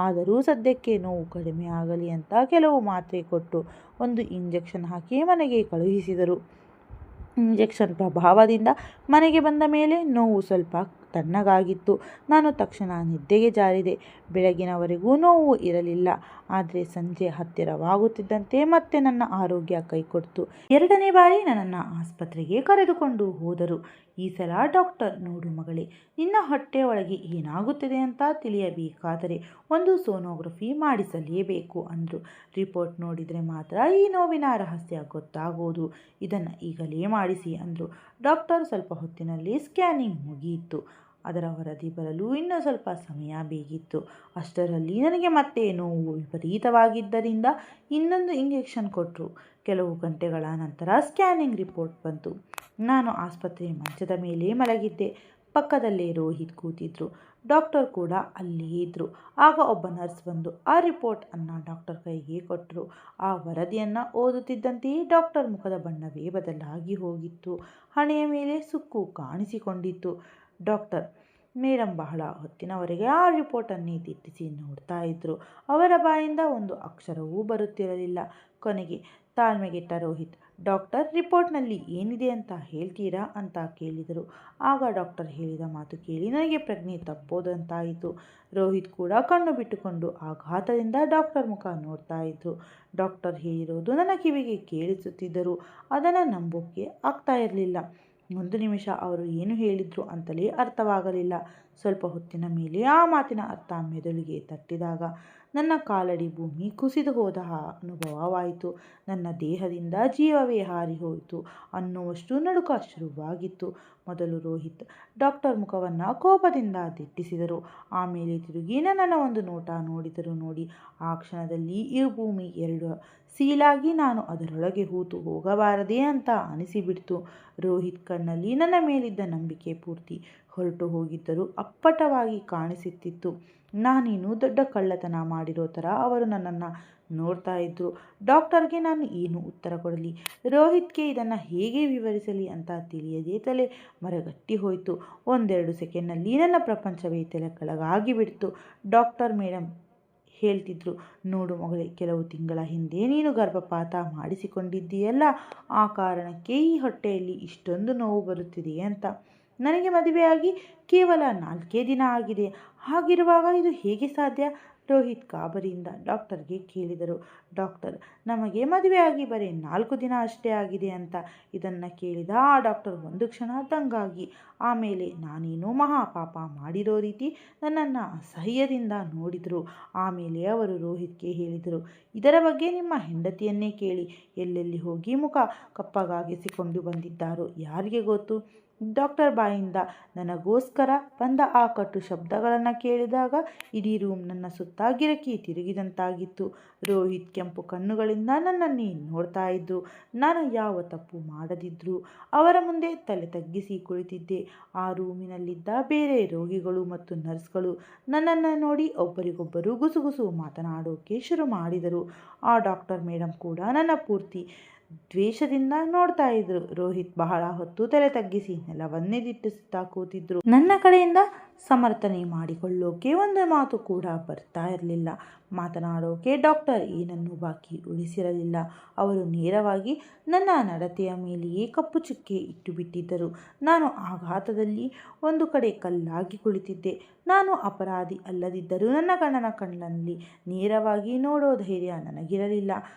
ಆದರೂ ಸದ್ಯಕ್ಕೆ ನೋವು ಕಡಿಮೆ ಆಗಲಿ ಅಂತ ಕೆಲವು ಮಾತ್ರೆ ಕೊಟ್ಟು ಒಂದು ಇಂಜೆಕ್ಷನ್ ಹಾಕಿ ಮನೆಗೆ ಕಳುಹಿಸಿದರು. ಇಂಜೆಕ್ಷನ್ ಪ್ರಭಾವದಿಂದ ಮನೆಗೆ ಬಂದ ಮೇಲೆ ನೋವು ಸ್ವಲ್ಪ ತಣ್ಣಗಾಗಿತ್ತು. ನಾನು ತಕ್ಷಣ ನಿದ್ದೆಗೆ ಜಾರಿದೆ. ಬೆಳಗಿನವರೆಗೂ ನೋವು ಇರಲಿಲ್ಲ. ಆದರೆ ಸಂಜೆ ಹತ್ತಿರವಾಗುತ್ತಿದ್ದಂತೆ ಮತ್ತೆ ನನ್ನ ಆರೋಗ್ಯ ಕೈಕೊಡ್ತು. 2ನೇ ಬಾರಿ ನನ್ನನ್ನು ಆಸ್ಪತ್ರೆಗೆ ಕರೆದುಕೊಂಡು ಹೋದರು. ಈ ಸಲ ಡಾಕ್ಟರ್, ನೋಡು ಮಗಳೇ, ನಿನ್ನ ಹೊಟ್ಟೆ ಒಳಗೆ ಏನಾಗುತ್ತಿದೆ ಅಂತ ತಿಳಿಯಬೇಕಾದರೆ ಒಂದು ಸೋನೋಗ್ರಫಿ ಮಾಡಿಸಲೇಬೇಕು ಅಂದರು. ರಿಪೋರ್ಟ್ ನೋಡಿದರೆ ಮಾತ್ರ ಈ ನೋವಿನ ರಹಸ್ಯ ಗೊತ್ತಾಗೋದು. ಇದನ್ನು ಈಗಲೇ ಮಾಡಿಸಿ ಅಂದರು. ಡಾಕ್ಟರ್ ಸ್ವಲ್ಪ ಹೊತ್ತಿನಲ್ಲಿ ಸ್ಕ್ಯಾನಿಂಗ್ ಮುಗಿಯಿತು. ಅದರ ವರದಿ ಬರಲು ಇನ್ನೂ ಸ್ವಲ್ಪ ಸಮಯ ಬೇಕಿತ್ತು. ಅಷ್ಟರಲ್ಲಿ ನನಗೆ ಮತ್ತೆ ನೋವು ವಿಪರೀತವಾಗಿದ್ದರಿಂದ ಇನ್ನೊಂದು ಇಂಜೆಕ್ಷನ್ ಕೊಟ್ಟರು. ಕೆಲವು ಗಂಟೆಗಳ ನಂತರ ಸ್ಕ್ಯಾನಿಂಗ್ ರಿಪೋರ್ಟ್ ಬಂತು. ನಾನು ಆಸ್ಪತ್ರೆ ಮಂಚದ ಮೇಲೆ ಮಲಗಿದ್ದೆ. ಪಕ್ಕದಲ್ಲೇ ರೋಹಿತ್ ಕೂತಿದ್ರು. ಡಾಕ್ಟರ್ ಕೂಡ ಅಲ್ಲೇ ಇದ್ದರು. ಆಗ ಒಬ್ಬ ನರ್ಸ್ ಬಂದು ಆ ರಿಪೋರ್ಟ್ ಅನ್ನು ಡಾಕ್ಟರ್ ಕೈಗೆ ಕೊಟ್ಟರು. ಆ ವರದಿಯನ್ನು ಓದುತ್ತಿದ್ದಂತೆಯೇ ಡಾಕ್ಟರ್ ಮುಖದ ಬಣ್ಣವೇ ಬದಲಾಗಿ ಹೋಗಿತ್ತು. ಹಣೆಯ ಮೇಲೆ ಸುಕ್ಕು ಕಾಣಿಸಿಕೊಂಡಿತ್ತು. ಡಾಕ್ಟರ್ ಮೇಡಮ್ ಬಹಳ ಹೊತ್ತಿನವರೆಗೆ ಆ ರಿಪೋರ್ಟನ್ನೇ ದಿಟ್ಟಿಸಿ ನೋಡ್ತಾ ಇದ್ರು. ಅವರ ಬಾಯಿಂದ ಒಂದು ಅಕ್ಷರವೂ ಬರುತ್ತಿರಲಿಲ್ಲ. ಕೊನೆಗೆ ತಾಳ್ಮೆಗೆಟ್ಟ ರೋಹಿತ್, ಡಾಕ್ಟರ್, ರಿಪೋರ್ಟ್ನಲ್ಲಿ ಏನಿದೆ ಅಂತ ಹೇಳ್ತೀರಾ ಅಂತ ಕೇಳಿದರು. ಆಗ ಡಾಕ್ಟರ್ ಹೇಳಿದ ಮಾತು ಕೇಳಿ ನನಗೆ ಪ್ರಜ್ಞೆ ತಪ್ಪೋದಂತಾಯಿತು. ರೋಹಿತ್ ಕೂಡ ಕಣ್ಣು ಬಿಟ್ಟುಕೊಂಡು ಆಘಾತದಿಂದ ಡಾಕ್ಟರ್ ಮುಖ ನೋಡ್ತಾ ಇದ್ರು. ಡಾಕ್ಟರ್ ಹೇಳಿರೋದು ನನ್ನ ಕಿವಿಗೆ ಕೇಳಿಸುತ್ತಿದ್ದರೂ ಅದನ್ನು ನಂಬೋಕ್ಕೆ ಆಗ್ತಾ ಇರಲಿಲ್ಲ. 1 ನಿಮಿಷ ಅವರು ಏನು ಹೇಳಿದ್ರು ಅಂತಲೇ ಅರ್ಥವಾಗಲಿಲ್ಲ. ಸ್ವಲ್ಪ ಹೊತ್ತಿನ ಮೇಲೆ ಆ ಮಾತಿನ ಅರ್ಥ ಮೆದುಳಿಗೆ ತಟ್ಟಿದಾಗ ನನ್ನ ಕಾಲಡಿ ಭೂಮಿ ಕುಸಿದು ಹೋದ ಅನುಭವವಾಯಿತು. ನನ್ನ ದೇಹದಿಂದ ಜೀವವೇ ಹಾರಿಹೋಯಿತು ಅನ್ನುವಷ್ಟು ನಡುಕ ಶುರುವಾಗಿತ್ತು. ಮೊದಲು ರೋಹಿತ್ ಡಾಕ್ಟರ್ ಮುಖವನ್ನು ಕೋಪದಿಂದ ದಿಟ್ಟಿಸಿದರು. ಆಮೇಲೆ ತಿರುಗಿ ನನ್ನನ್ನು ಒಂದು ನೋಟ ನೋಡಿದರು. ನೋಡಿ, ಆ ಕ್ಷಣದಲ್ಲಿ ಈ ಭೂಮಿ ಎರಡು ಸೀಲಾಗಿ ನಾನು ಅದರೊಳಗೆ ಹೂತು ಹೋಗಬಾರದೆ ಅಂತ ಅನಿಸಿಬಿಡ್ತು. ರೋಹಿತ್ ಕಣ್ಣಲ್ಲಿ ನನ್ನ ಮೇಲಿದ್ದ ನಂಬಿಕೆ ಪೂರ್ತಿ ಹೊರಟು ಹೋಗಿದ್ದರೂ ಅಪ್ಪಟವಾಗಿ ಕಾಣಿಸುತ್ತಿತ್ತು. ನಾನೇನು ದೊಡ್ಡ ಕಳ್ಳತನ ಮಾಡಿರೋ ಥರ ಅವರು ನನ್ನನ್ನು ನೋಡ್ತಾ ಇದ್ರು. ಡಾಕ್ಟರ್ಗೆ ನಾನು ಏನು ಉತ್ತರ ಕೊಡಲಿ, ರೋಹಿತ್ಗೆ ಇದನ್ನು ಹೇಗೆ ವಿವರಿಸಲಿ ಅಂತ ತಿಳಿಯದೆ ತಲೆ ಮರಗಟ್ಟಿ ಹೋಯಿತು. ಒಂದೆರಡು ಸೆಕೆಂಡ್ನಲ್ಲಿ ನನ್ನ ಪ್ರಪಂಚವೇ ತಲೆ ಕೆಳಗಾಗಿ ಬಿಡ್ತು. ಡಾಕ್ಟರ್ ಮೇಡಮ್ ಹೇಳ್ತಿದ್ರು, ನೋಡು ಮಗಳೇ, ಕೆಲವು ತಿಂಗಳ ಹಿಂದೆ ನೀನು ಗರ್ಭಪಾತ ಮಾಡಿಸಿಕೊಂಡಿದ್ದೀಯಲ್ಲ, ಆ ಕಾರಣಕ್ಕೆ ಈ ಹೊಟ್ಟೆಯಲ್ಲಿ ಇಷ್ಟೊಂದು ನೋವು ಬರುತ್ತಿದೆ ಅಂತ. ನನಗೆ ಮದುವೆಯಾಗಿ ಕೇವಲ 4 ದಿನ ಆಗಿದೆ. ಹಾಗಿರುವಾಗ ಇದು ಹೇಗೆ ಸಾಧ್ಯ? ರೋಹಿತ್ ಗಾಬರಿಯಿಂದ ಡಾಕ್ಟರ್ಗೆ ಕೇಳಿದರು. ಡಾಕ್ಟರ್, ನಮಗೆ ಮದುವೆಯಾಗಿ ಬರೀ 4 ದಿನ ಅಷ್ಟೇ ಆಗಿದೆ ಅಂತ. ಇದನ್ನು ಕೇಳಿದ ಆ ಡಾಕ್ಟರ್ ಒಂದು ಕ್ಷಣ ದಂಗಾಗಿ. ಆಮೇಲೆ ನಾನೇನೋ ಮಹಾಪಾಪ ಮಾಡಿರೋ ರೀತಿ ನನ್ನನ್ನು ಅಸಹ್ಯದಿಂದ ನೋಡಿದರು. ಆಮೇಲೆ ಅವರು ರೋಹಿತ್ಗೆ ಹೇಳಿದರು, ಇದರ ಬಗ್ಗೆ ನಿಮ್ಮ ಹೆಂಡತಿಯನ್ನೇ ಕೇಳಿ. ಎಲ್ಲೆಲ್ಲಿ ಹೋಗಿ ಮುಖ ಕಪ್ಪಗಾಗಿಸಿಕೊಂಡು ಬಂದಿದ್ದಾರೋ ಯಾರಿಗೆ ಗೊತ್ತು. ಡಾಕ್ಟರ್ ಬಾಯಿಂದ ನನಗೋಸ್ಕರ ಬಂದ ಆ ಕಟ್ಟು ಶಬ್ದಗಳನ್ನು ಕೇಳಿದಾಗ ಇಡೀ ರೂಮ್ ನನ್ನ ಸುತ್ತ ಗಿರಕಿ ತಿರುಗಿದಂತಾಗಿತ್ತು. ರೋಹಿತ್ ಕೆಂಪು ಕಣ್ಣುಗಳಿಂದ ನನ್ನನ್ನೇ ನೋಡ್ತಾ ಇದ್ರು. ನಾನು ಯಾವ ತಪ್ಪು ಮಾಡದಿದ್ರು ಅವರ ಮುಂದೆ ತಲೆ ತಗ್ಗಿಸಿ ಕುಳಿತಿದ್ದೆ. ಆ ರೂಮಿನಲ್ಲಿದ್ದ ಬೇರೆ ರೋಗಿಗಳು ಮತ್ತು ನರ್ಸ್ಗಳು ನನ್ನನ್ನು ನೋಡಿ ಒಬ್ಬರಿಗೊಬ್ಬರು ಗುಸುಗುಸು ಮಾತನಾಡೋಕೆ ಶುರು ಮಾಡಿದರು. ಆ ಡಾಕ್ಟರ್ ಮೇಡಮ್ ಕೂಡ ನನ್ನ ಪೂರ್ತಿ ದ್ವೇಷದಿಂದ ನೋಡ್ತಾ ಇದ್ರು. ರೋಹಿತ್ ಬಹಳ ಹೊತ್ತು ತಲೆ ತಗ್ಗಿಸಿ ನೆಲವನ್ನೇ ದಿಟ್ಟಿಸುತ್ತಾ ಕೂತಿದ್ರು. ನನ್ನ ಕಡೆಯಿಂದ ಸಮರ್ಥನೆ ಮಾಡಿಕೊಳ್ಳೋಕೆ ಒಂದು ಮಾತು ಕೂಡ ಬರ್ತಾ ಇರಲಿಲ್ಲ. ಮಾತನಾಡೋಕೆ ಡಾಕ್ಟರ್ ಏನನ್ನೂ ಬಾಕಿ ಉಳಿಸಿರಲಿಲ್ಲ. ಅವರು ನೇರವಾಗಿ ನನ್ನ ನಡತೆಯ ಮೇಲೆಯೇ ಕಪ್ಪು ಚುಕ್ಕೆ ಇಟ್ಟು ಬಿಟ್ಟಿದ್ದರು. ನಾನು ಆಘಾತದಲ್ಲಿ ಒಂದು ಕಡೆ ಕಲ್ಲಾಗಿ ಕುಳಿತಿದ್ದೆ. ನಾನು ಅಪರಾಧಿ ಅಲ್ಲದಿದ್ದರೂ ನನ್ನ ಗಂಡನ ಕಣ್ಣಲ್ಲಿ ನೇರವಾಗಿ ನೋಡೋ ಧೈರ್ಯ ನನಗಿರಲಿಲ್ಲ.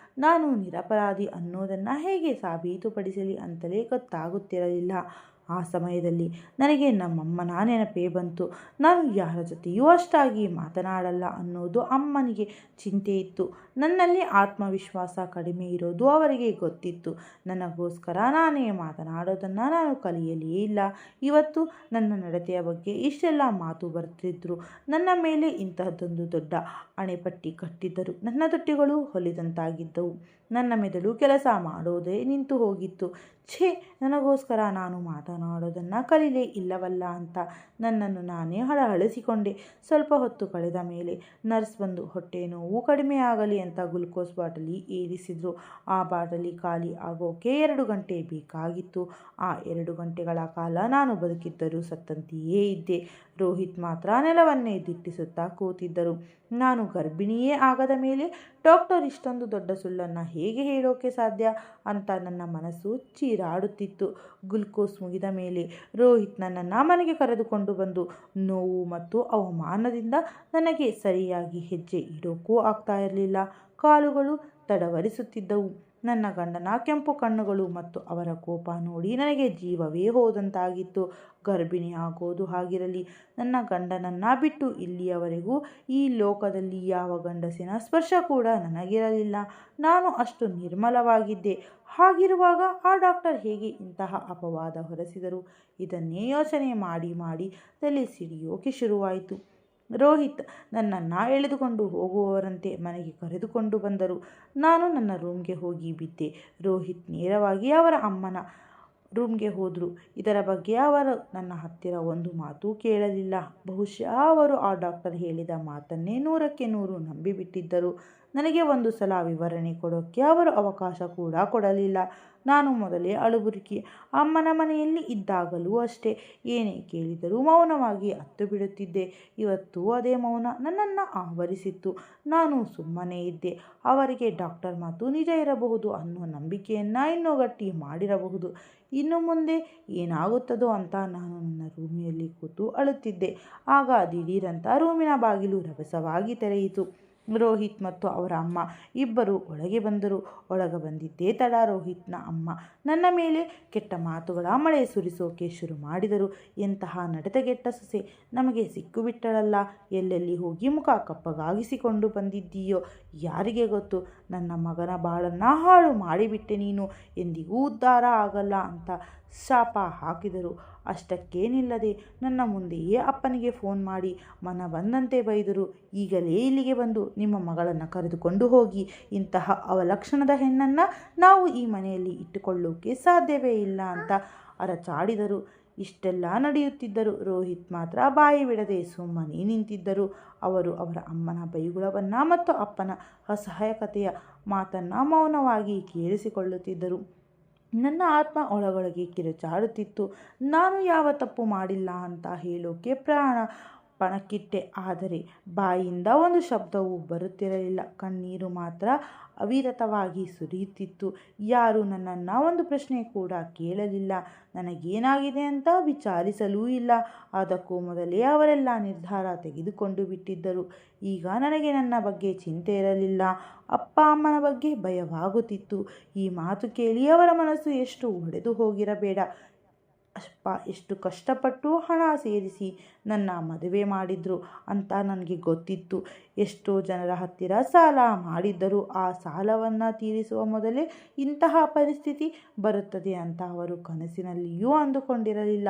ನಾನು ನಿರಪರಾಧಿ ಅನ್ನೋದನ್ನು ಹೇಗೆ ಸಾಬೀತುಪಡಿಸಲಿ ಅಂತಲೇ ಗೊತ್ತಾಗುತ್ತಿರಲಿಲ್ಲ. ಆ ಸಮಯದಲ್ಲಿ ನನಗೆ ನಮ್ಮಮ್ಮನ ನೆನಪೇ ಬಂತು. ನಾನು ಯಾರ ಜೊತೆಯೂ ಅಷ್ಟಾಗಿ ಮಾತನಾಡಲ್ಲ ಅನ್ನೋದು ಅಮ್ಮನಿಗೆ ಚಿಂತೆ ಇತ್ತು. ನನ್ನಲ್ಲಿ ಆತ್ಮವಿಶ್ವಾಸ ಕಡಿಮೆ ಇರೋದು ಅವರಿಗೆ ಗೊತ್ತಿತ್ತು. ನನಗೋಸ್ಕರ ನಾನೇ ಮಾತನಾಡೋದನ್ನು ನಾನು ಕಲಿಯಲೇ ಇಲ್ಲ. ಇವತ್ತು ನನ್ನ ನಡತೆಯ ಬಗ್ಗೆ ಇಷ್ಟೆಲ್ಲ ಮಾತು ಬರ್ತಿದ್ರು. ನನ್ನ ಮೇಲೆ ಇಂತಹದ್ದೊಂದು ದೊಡ್ಡ ಅಣೆಪಟ್ಟಿ ಕಟ್ಟಿದ್ದರು. ನನ್ನ ತುಟಿಗಳು ಹೊಲಿದಂತಾಗಿದ್ದವು. ನನ್ನ ಮೆದುಳು ಕೆಲಸ ಮಾಡೋದೇ ನಿಂತು ಹೋಗಿತ್ತು. ಛೇ, ನನಗೋಸ್ಕರ ನಾನು ಮಾತನಾಡೋದನ್ನು ಕಲೀಲೇ ಇಲ್ಲವಲ್ಲ ಅಂತ ನನ್ನನ್ನು ನಾನೇ ಹಳಹಳಿಸಿಕೊಂಡೆ. ಸ್ವಲ್ಪ ಹೊತ್ತು ಕಳೆದ ಮೇಲೆ ನರ್ಸ್ ಬಂದು ಹೊಟ್ಟೆ ನೋವು ಕಡಿಮೆ ಆಗಲಿ ಅಂತ ಗ್ಲುಕೋಸ್ ಬಾಟಲಿ ಏರಿಸಿದ್ರು. ಆ ಬಾಟಲಿ ಖಾಲಿ ಆಗೋಕೆ 2 ಗಂಟೆ ಬೇಕಾಗಿತ್ತು. ಆ 2 ಗಂಟೆಗಳ ಕಾಲ ನಾನು ಬದುಕಿದ್ದರೂ ಸತ್ತಂತೆಯೇ ಇದ್ದೆ. ರೋಹಿತ್ ಮಾತ್ರ ನೆಲವನ್ನೇ ದಿಟ್ಟಿಸುತ್ತಾ ಕೂತಿದ್ದರು. ನಾನು ಗರ್ಭಿಣಿಯೇ ಆಗದ ಮೇಲೆ ಡಾಕ್ಟರ್ ಇಷ್ಟೊಂದು ದೊಡ್ಡ ಸುಳ್ಳನ್ನು ಹೇಗೆ ಹೇಳೋಕೆ ಸಾಧ್ಯ ಅಂತ ನನ್ನ ಮನಸ್ಸು ಚೀರಾಡುತ್ತಿತ್ತು. ಗ್ಲುಕೋಸ್ ಮುಗಿದ ಮೇಲೆ ರೋಹಿತ್ ನನ್ನನ್ನು ಮನೆಗೆ ಕರೆದುಕೊಂಡು ಬಂದು ನೋವು ಮತ್ತು ಅವಮಾನದಿಂದ ನನಗೆ ಸರಿಯಾಗಿ ಹೆಜ್ಜೆ ಇಡೋಕ್ಕೂ ಆಗ್ತಾ ಇರಲಿಲ್ಲ. ಕಾಲುಗಳು ತಡವರಿಸುತ್ತಿದ್ದವು. ನನ್ನ ಗಂಡನ ಕೆಂಪು ಕಣ್ಣುಗಳು ಮತ್ತು ಅವರ ಕೋಪ ನೋಡಿ ನನಗೆ ಜೀವವೇ ಹೋದಂತಾಗಿತ್ತು. ಗರ್ಭಿಣಿ ಆಗೋದು ಹಾಗಿರಲಿ, ನನ್ನ ಗಂಡನನ್ನು ಬಿಟ್ಟು ಇಲ್ಲಿಯವರೆಗೂ ಈ ಲೋಕದಲ್ಲಿ ಯಾವ ಗಂಡಸಿನ ಸ್ಪರ್ಶ ಕೂಡ ನನಗಿರಲಿಲ್ಲ. ನಾನು ಅಷ್ಟು ನಿರ್ಮಲವಾಗಿದ್ದೆ. ಹಾಗಿರುವಾಗ ಆ ಡಾಕ್ಟರ್ ಹೇಗೆ ಇಂತಹ ಅಪವಾದ ಹೊರಸಿದರು? ಇದನ್ನೇ ಯೋಚನೆ ಮಾಡಿ ಮಾಡಿ ತಲೆ ಸಿಡಿಯೋಕೆ ಶುರುವಾಯಿತು. ರೋಹಿತ್ ನನ್ನನ್ನು ಎಳೆದುಕೊಂಡು ಹೋಗುವವರಂತೆ ಮನೆಗೆ ಕರೆದುಕೊಂಡು ಬಂದರು. ನಾನು ನನ್ನ ರೂಮ್ಗೆ ಹೋಗಿ ಬಿದ್ದೆ. ರೋಹಿತ್ ನೇರವಾಗಿ ಅವರ ಅಮ್ಮನ ರೂಮ್ಗೆ ಹೋದರು. ಇದರ ಬಗ್ಗೆ ಅವರು ನನ್ನ ಹತ್ತಿರ ಒಂದು ಮಾತು ಕೇಳಲಿಲ್ಲ. ಬಹುಶಃ ಅವರು ಆ ಡಾಕ್ಟರ್ ಹೇಳಿದ ಮಾತನ್ನೇ 100ಕ್ಕೆ 100 ನಂಬಿಬಿಟ್ಟಿದ್ದರು. ನನಗೆ ಒಂದು ಸಲ ವಿವರಣೆ ಕೊಡೋಕ್ಕೆ ಅವರು ಅವಕಾಶ ಕೂಡ ಕೊಡಲಿಲ್ಲ. ನಾನು ಮೊದಲೇ ಅಳುಬುರುಕಿ. ಅಮ್ಮನ ಮನೆಯಲ್ಲಿ ಇದ್ದಾಗಲೂ ಅಷ್ಟೇ, ಏನೇ ಕೇಳಿದರೂ ಮೌನವಾಗಿ ಅತ್ತು ಬಿಡುತ್ತಿದ್ದೆ. ಇವತ್ತು ಅದೇ ಮೌನ ನನ್ನನ್ನು ಆವರಿಸಿತ್ತು. ನಾನು ಸುಮ್ಮನೆ ಇದ್ದೆ. ಅವರಿಗೆ ಡಾಕ್ಟರ್ ಮಾತು ನಿಜ ಇರಬಹುದು ಅನ್ನೋ ನಂಬಿಕೆಯನ್ನು ಇನ್ನೂ ಗಟ್ಟಿ ಮಾಡಿರಬಹುದು. ಇನ್ನು ಮುಂದೆ ಏನಾಗುತ್ತದೋ ಅಂತ ನಾನು ನನ್ನ ರೂಮಿನಲ್ಲಿ ಕೂತು ಅಳುತ್ತಿದ್ದೆ. ಆಗ ದಿಢೀರಂತ ರೂಮಿನ ಬಾಗಿಲು ರಭಸವಾಗಿ ತೆರೆಯಿತು. ರೋಹಿತ್ ಮತ್ತು ಅವರ ಅಮ್ಮ ಇಬ್ಬರು ಒಳಗೆ ಬಂದರು. ಒಳಗೆ ಬಂದಿದ್ದೇ ತಡ ರೋಹಿತ್ನ ಅಮ್ಮ ನನ್ನ ಮೇಲೆ ಕೆಟ್ಟ ಮಾತುಗಳ ಮಳೆ ಸುರಿಸೋಕೆ ಶುರು ಮಾಡಿದರು. ಎಂತಹ ನಡೆತಗೆಟ್ಟ ಸೊಸೆ ನಮಗೆ ಸಿಕ್ಕಿಬಿಟ್ಟಳಲ್ಲ, ಎಲ್ಲೆಲ್ಲಿ ಹೋಗಿ ಮುಖ ಕಪ್ಪಗಾಗಿಸಿಕೊಂಡು ಬಂದಿದ್ದೀಯೋ ಯಾರಿಗೆ ಗೊತ್ತು. ನನ್ನ ಮಗನ ಬಾಳನ್ನು ಹಾಳು ಮಾಡಿಬಿಟ್ಟೆ ನೀನು, ಎಂದಿಗೂ ಉದ್ಧಾರ ಆಗಲ್ಲ ಅಂತ ಶಾಪ ಹಾಕಿದರು. ಅಷ್ಟಕ್ಕೇ ನಿಲ್ಲದೆ ನನ್ನ ಮುಂದೆಯೇ ಅಪ್ಪನಿಗೆ ಫೋನ್ ಮಾಡಿ ಮನ ಬಂದಂತೆ ಬೈದರು. ಈಗಲೇ ಇಲ್ಲಿಗೆ ಬಂದು ನಿಮ್ಮ ಮಗಳನ್ನು ಕರೆದುಕೊಂಡು ಹೋಗಿ, ಇಂತಹ ಅವಲಕ್ಷಣದ ಹೆಣ್ಣನ್ನು ನಾವು ಈ ಮನೆಯಲ್ಲಿ ಇಟ್ಟುಕೊಳ್ಳೋಕೆ ಸಾಧ್ಯವೇ ಇಲ್ಲ ಅಂತ ಅರಚಾಡಿದರು. ಇಷ್ಟೆಲ್ಲ ನಡೆಯುತ್ತಿದ್ದರು ರೋಹಿತ್ ಮಾತ್ರ ಬಾಯಿ ಬಿಡದೆ ಸುಮ್ಮನೆ ನಿಂತಿದ್ದರು. ಅವರು ಅವರ ಅಮ್ಮನ ಬೈಗುಳವನ್ನು ಮತ್ತು ಅಪ್ಪನ ಅಸಹಾಯಕತೆಯ ಮಾತನ್ನು ಮೌನವಾಗಿ ಕೇಳಿಸಿಕೊಳ್ಳುತ್ತಿದ್ದರು. ನನ್ನ ಆತ್ಮ ಒಳಗೊಳಗೆ ಕಿರುಚಾಡುತ್ತಿತ್ತು. ನಾನು ಯಾವ ತಪ್ಪು ಮಾಡಿಲ್ಲ ಅಂತ ಹೇಳೋಕೆ ಪ್ರಾಣ ಪಣಕ್ಕಿಟ್ಟೆ, ಆದರೆ ಬಾಯಿಂದ ಒಂದು ಶಬ್ದವೂ ಬರುತ್ತಿರಲಿಲ್ಲ. ಕಣ್ಣೀರು ಮಾತ್ರ ಅವಿರತವಾಗಿ ಸುರಿಯುತ್ತಿತ್ತು. ಯಾರೂ ನನ್ನನ್ನು ಒಂದು ಪ್ರಶ್ನೆ ಕೂಡ ಕೇಳಲಿಲ್ಲ, ನನಗೇನಾಗಿದೆ ಅಂತ ವಿಚಾರಿಸಲೂ ಇಲ್ಲ. ಅದಕ್ಕೂ ಮೊದಲೇ ಅವರೆಲ್ಲ ನಿರ್ಧಾರ ತೆಗೆದುಕೊಂಡು ಬಿಟ್ಟಿದ್ದರು. ಈಗ ನನಗೆ ನನ್ನ ಬಗ್ಗೆ ಚಿಂತೆ ಇರಲಿಲ್ಲ, ಅಪ್ಪ ಅಮ್ಮನ ಬಗ್ಗೆ ಭಯವಾಗುತ್ತಿತ್ತು. ಈ ಮಾತು ಕೇಳಿ ಅವರ ಮನಸ್ಸು ಎಷ್ಟು ಒಡೆದು ಹೋಗಿರಬೇಡ. ಅಪ್ಪ ಎಷ್ಟು ಕಷ್ಟಪಟ್ಟು ಹಣ ಸೇರಿಸಿ ನನ್ನ ಮದುವೆ ಮಾಡಿದ್ರು ಅಂತ ನನಗೆ ಗೊತ್ತಿತ್ತು. ಎಷ್ಟೋ ಜನರ ಹತ್ತಿರ ಸಾಲ ಮಾಡಿದ್ದರು. ಆ ಸಾಲವನ್ನು ತೀರಿಸುವ ಮೊದಲೇ ಇಂತಹ ಪರಿಸ್ಥಿತಿ ಬರುತ್ತದೆ ಅಂತ ಅವರು ಕನಸಿನಲ್ಲಿಯೂ ಅಂದುಕೊಂಡಿರಲಿಲ್ಲ.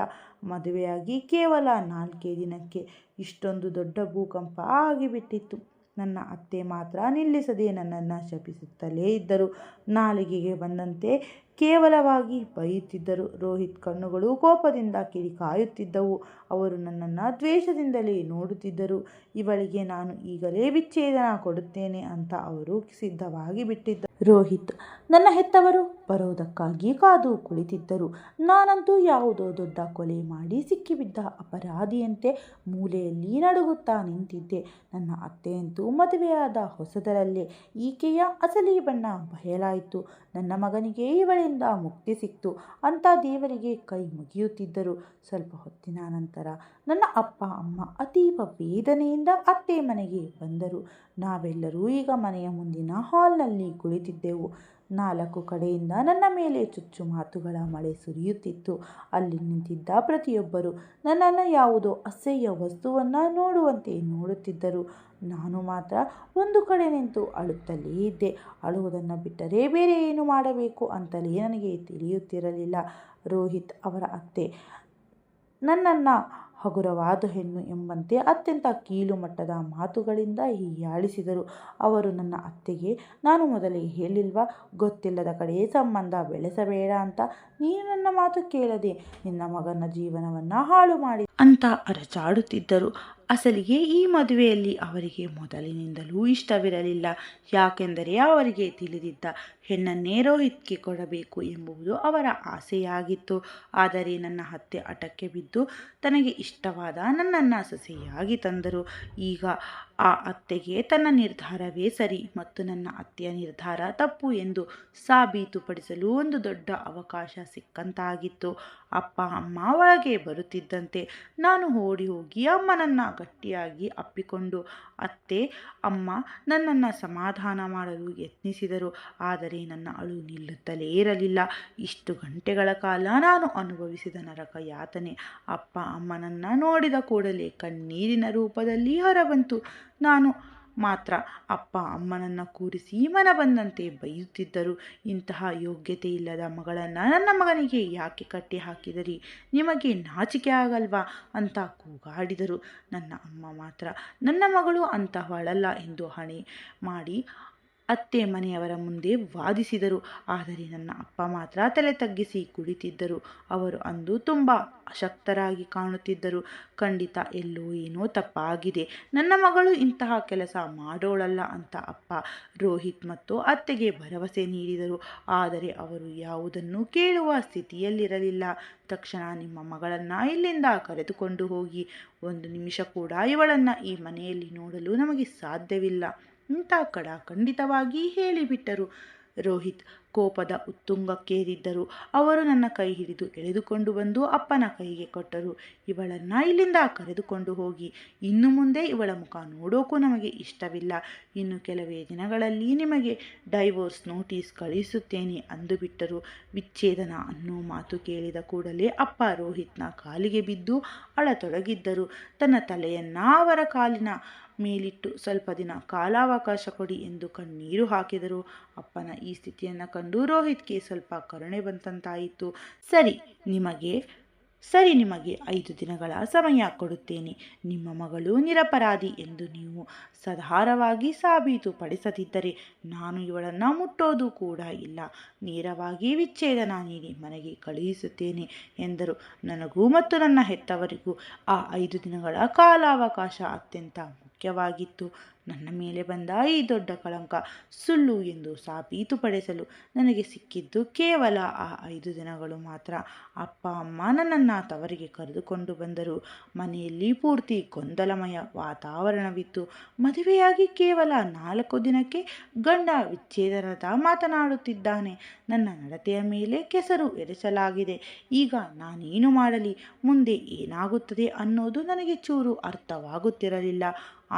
ಮದುವೆಯಾಗಿ ಕೇವಲ 4 ದಿನಕ್ಕೆ ಇಷ್ಟೊಂದು ದೊಡ್ಡ ಭೂಕಂಪ ಆಗಿಬಿಟ್ಟಿತ್ತು. ನನ್ನ ಅತ್ತೆ ಮಾತ್ರ ನಿಲ್ಲಿಸದೆ ನನ್ನನ್ನು ಶಪಿಸುತ್ತಲೇ ಇದ್ದರು. ನಾಲಿಗೆಗೆ ಬಂದಂತೆ ಕೇವಲವಾಗಿ ಬೈಯುತ್ತಿದ್ದರು. ರೋಹಿತ್ ಕಣ್ಣುಗಳು ಕೋಪದಿಂದ ಕಿಡಿಕಾಯುತ್ತಿದ್ದವು. ಅವರು ನನ್ನನ್ನು ದ್ವೇಷದಿಂದಲೇ ನೋಡುತ್ತಿದ್ದರು. ಇವಳಿಗೆ ನಾನು ಈಗಲೇ ವಿಚ್ಛೇದನ ಕೊಡುತ್ತೇನೆ ಅಂತ ಅವರು ಸಿದ್ಧವಾಗಿ ಬಿಟ್ಟಿದ್ದರು. ರೋಹಿತ್ ನನ್ನ ಹೆತ್ತವರು ಬರೋದಕ್ಕಾಗಿ ಕಾದು ಕುಳಿತಿದ್ದರು. ನಾನಂತೂ ಯಾವುದೋ ದೊಡ್ಡ ಕೊಲೆ ಮಾಡಿ ಸಿಕ್ಕಿಬಿದ್ದ ಅಪರಾಧಿಯಂತೆ ಮೂಲೆಯಲ್ಲಿ ನಡುಗುತ್ತಾ ನಿಂತಿದ್ದೆ. ನನ್ನ ಅತ್ತೆಯಂತೂ ಮದುವೆಯಾದ ಹೊಸದರಲ್ಲೇ ಈಕೆಯ ಅಸಲಿ ಬಣ್ಣ ಬಯಲಾಯಿತು. ನನ್ನ ಮಗನಿಗೆ ಇವಳಿಂದ ಮುಕ್ತಿ ಸಿಕ್ತು ಅಂತ ದೇವರಿಗೆ ಕೈ ಮುಗಿಯುತ್ತಿದ್ದರು. ಸ್ವಲ್ಪ ಹೊತ್ತಿನ ನಂತರ ನನ್ನ ಅಪ್ಪ ಅಮ್ಮ ಅತೀವ ವೇದನೆಯಿಂದ ಅತ್ತೆ ಮನೆಗೆ ಬಂದರು. ನಾವೆಲ್ಲರೂ ಈಗ ಮನೆಯ ಮುಂದಿನ ಹಾಲ್ನಲ್ಲಿ ಕುಳಿತಿದ್ದೆವು. 4 ಕಡೆಯಿಂದ ನನ್ನ ಮೇಲೆ ಚುಚ್ಚು ಮಾತುಗಳ ಮಳೆ ಸುರಿಯುತ್ತಿತ್ತು. ಅಲ್ಲಿ ನಿಂತಿದ್ದ ಪ್ರತಿಯೊಬ್ಬರು ನನ್ನನ್ನು ಯಾವುದೋ ಅಸಹ್ಯ ವಸ್ತುವನ್ನು ನೋಡುವಂತೆ ನೋಡುತ್ತಿದ್ದರು. ನಾನು ಮಾತ್ರ ಒಂದು ಕಡೆ ನಿಂತು ಅಳುತ್ತಲೇ ಇದ್ದೆ. ಅಳುವುದನ್ನು ಬಿಟ್ಟರೆ ಬೇರೆ ಏನು ಮಾಡಬೇಕು ಅಂತಲೇ ನನಗೆ ತಿಳಿಯುತ್ತಿರಲಿಲ್ಲ. ರೋಹಿತ್ ಅವರ ಅತ್ತೆ ನನ್ನನ್ನು ಹಗುರವಾದ ಹೆಣ್ಣು ಎಂಬಂತೆ ಅತ್ಯಂತ ಕೀಳು ಮಟ್ಟದ ಮಾತುಗಳಿಂದ ಹೀಯಾಳಿಸಿದರು. ಅವರು ನನ್ನ ಅತ್ತೆಗೆ, ನಾನು ಮೊದಲೇ ಹೇಳಿಲ್ವಾ, ಗೊತ್ತಿಲ್ಲದ ಕಡೆ ಸಂಬಂಧ ಬೆಳೆಸಬೇಡ ಅಂತ, ನೀನು ನನ್ನ ಮಾತು ಕೇಳದೆ ನಿನ್ನ ಮಗನ ಜೀವನವನ್ನು ಹಾಳು ಮಾಡಿ ಅಂತ ಅರಚಾಡುತ್ತಿದ್ದರು. ಅಸಲಿಗೆ ಈ ಮದುವೆಯಲ್ಲಿ ಅವರಿಗೆ ಮೊದಲಿನಿಂದಲೂ ಇಷ್ಟವಿರಲಿಲ್ಲ. ಯಾಕೆಂದರೆ ಅವರಿಗೆ ತಿಳಿದಿದ್ದ ಹೆಣ್ಣನ್ನೇ ರೋಹಿತ್ಗೆ ಕೊಡಬೇಕು ಎಂಬುದು ಅವರ ಆಸೆಯಾಗಿತ್ತು. ಆದರೆ ನನ್ನ ಅತ್ತೆ ಹಠಕ್ಕೆ ಬಿದ್ದು ತನಗೆ ಇಷ್ಟವಾದ ನನ್ನನ್ನು ಸೊಸೆಯಾಗಿ ತಂದರು. ಈಗ ಆ ಅತ್ತೆಗೆ ತನ್ನ ನಿರ್ಧಾರವೇ ಸರಿ ಮತ್ತು ನನ್ನ ಅತ್ತೆಯ ನಿರ್ಧಾರ ತಪ್ಪು ಎಂದು ಸಾಬೀತುಪಡಿಸಲು ಒಂದು ದೊಡ್ಡ ಅವಕಾಶ ಸಿಕ್ಕಂತಾಗಿತ್ತು. ಅಪ್ಪ ಅಮ್ಮ ಒಳಗೆ ಬರುತ್ತಿದ್ದಂತೆ ನಾನು ಓಡಿ ಹೋಗಿ ಅಮ್ಮನನ್ನು ಗಟ್ಟಿಯಾಗಿ ಅಪ್ಪಿಕೊಂಡು ಅತ್ತೆ ಅಮ್ಮ ನನ್ನನ್ನು ಸಮಾಧಾನ ಮಾಡಲು ಯತ್ನಿಸಿದರು. ಆದರೆ ನನ್ನ ಅಳು ನಿಲ್ಲುತ್ತಲೇ ಇರಲಿಲ್ಲ. ಇಷ್ಟು ಗಂಟೆಗಳ ಕಾಲ ನಾನು ಅನುಭವಿಸಿದ ನರಕ ಯಾತನೆ ಅಪ್ಪ ಅಮ್ಮನನ್ನು ನೋಡಿದ ಕೂಡಲೇ ಕಣ್ಣೀರಿನ ರೂಪದಲ್ಲಿ ಹೊರಬಂತು. ನಾನು ಮಾತ್ರ ಅಪ್ಪ ಅಮ್ಮನನ್ನು ಕೂರಿಸಿ ಮನ ಬಂದಂತೆ ಬೈಯುತ್ತಿದ್ದರು. ಇಂತಹ ಯೋಗ್ಯತೆ ಇಲ್ಲದ ಮಗಳನ್ನು ನನ್ನ ಮಗನಿಗೆ ಯಾಕೆ ಕಟ್ಟಿ ಹಾಕಿದರಿ, ನಿಮಗೆ ನಾಚಿಕೆ ಆಗಲ್ವಾ ಅಂತ ಕೂಗಾಡಿದರು. ನನ್ನ ಅಮ್ಮ ಮಾತ್ರ ನನ್ನ ಮಗಳು ಅಂತಹವಳಲ್ಲ ಎಂದು ಹಣೆ ಮಾಡಿ ಅತ್ತೆ ಮನೆಯವರ ಮುಂದೆ ವಾದಿಸಿದರು. ಆದರೆ ನನ್ನ ಅಪ್ಪ ಮಾತ್ರ ತಲೆ ತಗ್ಗಿಸಿ ಕುಳಿತಿದ್ದರು. ಅವರು ಅಂದು ತುಂಬ ಅಶಕ್ತರಾಗಿ ಕಾಣುತ್ತಿದ್ದರು. ಖಂಡಿತ ಎಲ್ಲೋ ಏನೋ ತಪ್ಪಾಗಿದೆ, ನನ್ನ ಮಗಳು ಇಂತಹ ಕೆಲಸ ಮಾಡೋಳಲ್ಲ ಅಂತ ಅಪ್ಪ ರೋಹಿತ್ ಮತ್ತು ಅತ್ತೆಗೆ ಭರವಸೆ ನೀಡಿದರು. ಆದರೆ ಅವರು ಯಾವುದನ್ನು ಕೇಳುವ ಸ್ಥಿತಿಯಲ್ಲಿರಲಿಲ್ಲ. ತಕ್ಷಣ ನಿಮ್ಮ ಮಗಳನ್ನು ಇಲ್ಲಿಂದ ಕರೆದುಕೊಂಡು ಹೋಗಿ, 1 ನಿಮಿಷ ಕೂಡ ಇವಳನ್ನು ಈ ಮನೆಯಲ್ಲಿ ನೋಡಲು ನಮಗೆ ಸಾಧ್ಯವಿಲ್ಲ ಅಂತ ಖಂಡಿತವಾಗಿ ಹೇಳಿಬಿಟ್ಟರು. ರೋಹಿತ್ ಕೋಪದ ಉತ್ತುಂಗಕ್ಕೇರಿದ್ದರು. ಅವರು ನನ್ನ ಕೈ ಹಿಡಿದು ಎಳೆದುಕೊಂಡು ಬಂದು ಅಪ್ಪನ ಕೈಗೆ ಕೊಟ್ಟರು. ಇವಳನ್ನ ಇಲ್ಲಿಂದ ಕರೆದುಕೊಂಡು ಹೋಗಿ. ಇನ್ನು ಮುಂದೆ ಇವಳ ಮುಖ ನೋಡೋಕ್ಕೂ ನಮಗೆ ಇಷ್ಟವಿಲ್ಲ. ಇನ್ನು ಕೆಲವೇ ದಿನಗಳಲ್ಲಿ ನಿಮಗೆ ಡೈವೋರ್ಸ್ ನೋಟಿಸ್ ಕಳಿಸುತ್ತೇನೆ ಅಂದುಬಿಟ್ಟರು. ವಿಚ್ಛೇದನ ಅನ್ನೋ ಮಾತು ಕೇಳಿದ ಕೂಡಲೇ ಅಪ್ಪ ರೋಹಿತ್ನ ಕಾಲಿಗೆ ಬಿದ್ದು ಅಳತೊಡಗಿದ್ದರು. ತನ್ನ ತಲೆಯನ್ನ ಅವರ ಕಾಲಿನ ಮೇಲಿಟ್ಟು ಸ್ವಲ್ಪ ದಿನ ಕಾಲಾವಕಾಶ ಕೊಡಿ ಎಂದು ಕಣ್ಣೀರು ಹಾಕಿದರು. ಅಪ್ಪನ ಈ ಸ್ಥಿತಿಯನ್ನು ಕಂಡು ರೋಹಿತ್ಗೆ ಸ್ವಲ್ಪ ಕರುಣೆ ಬಂತಂತಾಯಿತು. ಸರಿ ನಿಮಗೆ 5 ದಿನಗಳ ಸಮಯ ಕೊಡುತ್ತೇನೆ. ನಿಮ್ಮ ಮಗಳು ನಿರಪರಾಧಿ ಎಂದು ನೀವು ಸಧಾರವಾಗಿ ಸಾಬೀತುಪಡಿಸದಿದ್ದರೆ ನಾನು ಇವಳನ್ನು ಮುಟ್ಟೋದು ಕೂಡ ಇಲ್ಲ. ನೇರವಾಗಿ ವಿಚ್ಛೇದನ ನೀಡಿ ಮನೆಗೆ ಕಳುಹಿಸುತ್ತೇನೆ ಎಂದರು. ನನಗೂ ಮತ್ತು ನನ್ನ ಹೆತ್ತವರಿಗೂ ಆ 5 ದಿನಗಳ ಕಾಲಾವಕಾಶ ಅತ್ಯಂತ ಮುಖ್ಯವಾಗಿತ್ತು. ನನ್ನ ಮೇಲೆ ಬಂದ ಈ ದೊಡ್ಡ ಕಳಂಕ ಸುಳ್ಳು ಎಂದು ಸಾಬೀತುಪಡಿಸಲು ನನಗೆ ಸಿಕ್ಕಿದ್ದು ಕೇವಲ ಆ 5 ದಿನಗಳು ಮಾತ್ರ. ಅಪ್ಪ ಅಮ್ಮ ನನ್ನನ್ನು ತವರಿಗೆ ಕರೆದುಕೊಂಡು ಬಂದರು. ಮನೆಯಲ್ಲಿ ಪೂರ್ತಿ ಗೊಂದಲಮಯ ವಾತಾವರಣವಿತ್ತು. ಮದುವೆಯಾಗಿ ಕೇವಲ 4 ದಿನಕ್ಕೆ ಗಂಡ ವಿಚ್ಛೇದನದ ಮಾತನಾಡುತ್ತಿದ್ದಾನೆ. ನನ್ನ ನಡತೆಯ ಮೇಲೆ ಕೆಸರು ಎರಚಲಾಗಿದೆ. ಈಗ ನಾನೇನು ಮಾಡಲಿ, ಮುಂದೆ ಏನಾಗುತ್ತದೆ ಅನ್ನೋದು ನನಗೆ ಚೂರು ಅರ್ಥವಾಗುತ್ತಿರಲಿಲ್ಲ.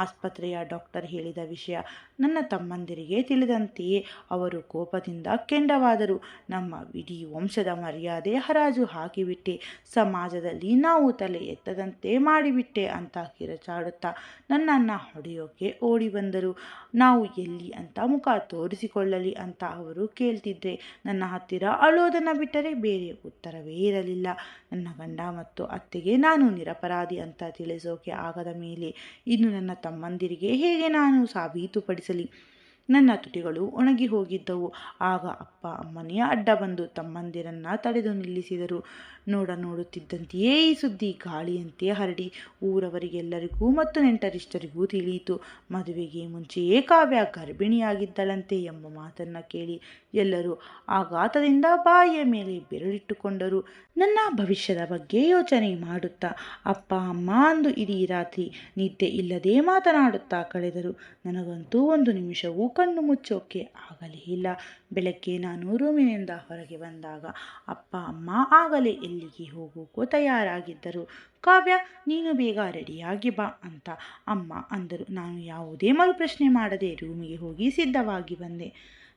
ಆಸ್ಪತ್ರೆಯ ಡಾಕ್ಟರ್ ಹೇಳಿದ ವಿಷಯ ನನ್ನ ತಮ್ಮಂದಿರಿಗೆ ತಿಳಿದಂತೆಯೇ ಅವರು ಕೋಪದಿಂದ ಕೆಂಡವಾದರು. ನಮ್ಮ ಇಡೀ ವಂಶದ ಮರ್ಯಾದೆ ಹರಾಜು ಹಾಕಿಬಿಟ್ಟೆ, ಸಮಾಜದಲ್ಲಿ ನಾವು ತಲೆ ಎತ್ತದಂತೆ ಮಾಡಿಬಿಟ್ಟೆ ಅಂತ ಕಿರಚಾಡುತ್ತಾ ನನ್ನನ್ನು ಹೊಡೆಯೋಕೆ ಓಡಿ ಬಂದರು. ನಾವು ಎಲ್ಲಿ ಅಂತ ಮುಖ ತೋರಿಸಿಕೊಳ್ಳಲಿ ಅಂತ ಅವರು ಕೇಳ್ತಿದ್ರೆ ನನ್ನ ಹತ್ತಿರ ಅಳೋದನ್ನು ಬಿಟ್ಟರೆ ಬೇರೆ ಉತ್ತರವೇ ಇರಲಿಲ್ಲ. ನನ್ನ ಗಂಡ ಮತ್ತು ಅತ್ತೆಗೆ ನಾನು ನಿರಪರಾಧಿ ಅಂತ ತಿಳಿಸೋಕೆ ಆಗದ ಮೇಲೆ ಇನ್ನು ನನ್ನ ತಮ್ಮಂದಿರಿಗೆ ಹೇಗೆ ನಾನು ಸಾಬೀತುಪಡಿಸಲಿ? ನನ್ನ ತುಟಿಗಳು ಒಣಗಿ ಹೋಗಿದ್ದವು. ಆಗ ಅಪ್ಪ ಅಮ್ಮನೇ ಅಡ್ಡ ಬಂದು ತಮ್ಮಂದಿರನ್ನ ತಡೆದು ನಿಲ್ಲಿಸಿದರು. ನೋಡುತ್ತಿದ್ದಂತೆಯೇ ಈ ಸುದ್ದಿ ಗಾಳಿಯಂತೆ ಹರಡಿ ಊರವರಿಗೆಲ್ಲರಿಗೂ ಮತ್ತು ನೆಂಟರಿಷ್ಟರಿಗೂ ತಿಳಿಯಿತು. ಮದುವೆಗೆ ಮುಂಚೆಯೇ ಕಾವ್ಯ ಗರ್ಭಿಣಿಯಾಗಿದ್ದಳಂತೆ ಎಂಬ ಮಾತನ್ನು ಕೇಳಿ ಎಲ್ಲರೂ ಆಘಾತದಿಂದ ಬಾಯಿಯ ಮೇಲೆ ಬೆರಳಿಟ್ಟುಕೊಂಡರು. ನನ್ನ ಭವಿಷ್ಯದ ಬಗ್ಗೆ ಯೋಚನೆ ಮಾಡುತ್ತಾ ಅಪ್ಪ ಅಮ್ಮ ಅಂದು ಇಡೀ ರಾತ್ರಿ ನಿದ್ದೆ ಇಲ್ಲದೆ ಮಾತನಾಡುತ್ತಾ ಕಳೆದರು. ನನಗಂತೂ ಒಂದು ನಿಮಿಷವೂ ಕಣ್ಣು ಮುಚ್ಚೋಕೆ ಆಗಲೇ ಇಲ್ಲ. ಬೆಳಗ್ಗೆ ನಾನು ರೂಮಿನಿಂದ ಹೊರಗೆ ಬಂದಾಗ ಅಪ್ಪ ಅಮ್ಮ ಆಗಲೇ ಎಲ್ಲಿಗೆ ಹೋಗೋಕ್ಕೂ ತಯಾರಾಗಿದ್ದರು. ಕಾವ್ಯ, ನೀನು ಬೇಗ ರೆಡಿಯಾಗಿ ಬಾ ಅಂತ ಅಮ್ಮ ಅಂದರು. ನಾನು ಯಾವುದೇ ಮರುಪ್ರಶ್ನೆ ಮಾಡದೆ ರೂಮಿಗೆ ಹೋಗಿ ಸಿದ್ಧವಾಗಿ ಬಂದೆ.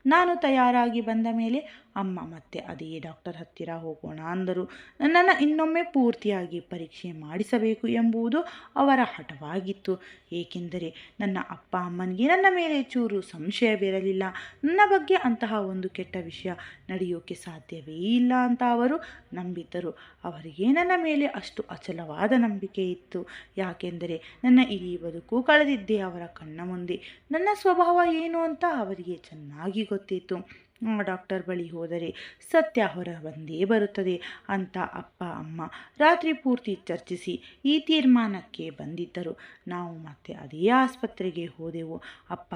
ನಾನು ತಯಾರಾಗಿ ಬಂದ ಮೇಲೆ ಅಮ್ಮ ಮತ್ತೆ ಅದೇ ಡಾಕ್ಟರ್ ಹತ್ತಿರ ಹೋಗೋಣ ಅಂದರು. ನನ್ನನ್ನು ಇನ್ನೊಮ್ಮೆ ಪೂರ್ತಿಯಾಗಿ ಪರೀಕ್ಷೆ ಮಾಡಿಸಬೇಕು ಎಂಬುದು ಅವರ ಹಠವಾಗಿತ್ತು. ಏಕೆಂದರೆ ನನ್ನ ಅಪ್ಪ ಅಮ್ಮನಿಗೆ ನನ್ನ ಮೇಲೆ ಚೂರು ಸಂಶಯವಿರಲಿಲ್ಲ. ನನ್ನ ಬಗ್ಗೆ ಅಂತಹ ಒಂದು ಕೆಟ್ಟ ವಿಷಯ ನಡೆಯೋಕೆ ಸಾಧ್ಯವೇ ಇಲ್ಲ ಅಂತ ಅವರು ನಂಬಿದ್ದರು. ಅವರಿಗೆ ನನ್ನ ಮೇಲೆ ಅಷ್ಟು ಅಚಲವಾದ ನಂಬಿಕೆ ಇತ್ತು. ಯಾಕೆಂದರೆ ನನ್ನ ಇಡೀ ಬದುಕು ಕಳೆದಿದ್ದೇ ಅವರ ಕಣ್ಣ ಮುಂದೆ. ನನ್ನ ಸ್ವಭಾವ ಏನು ಅಂತ ಅವರಿಗೆ ಚೆನ್ನಾಗಿ ಗೊತ್ತಿತ್ತು. ಡಾಕ್ಟರ್ ಬಳಿ ಹೋದರೆ ಸತ್ಯ ಹೊರ ಬಂದೇ ಬರುತ್ತದೆ ಅಂತ ಅಪ್ಪ ಅಮ್ಮ ರಾತ್ರಿ ಪೂರ್ತಿ ಚರ್ಚಿಸಿ ಈ ತೀರ್ಮಾನಕ್ಕೆ ಬಂದಿದ್ದರು. ನಾವು ಮತ್ತೆ ಅದೇ ಆಸ್ಪತ್ರೆಗೆ ಹೋದೆವು. ಅಪ್ಪ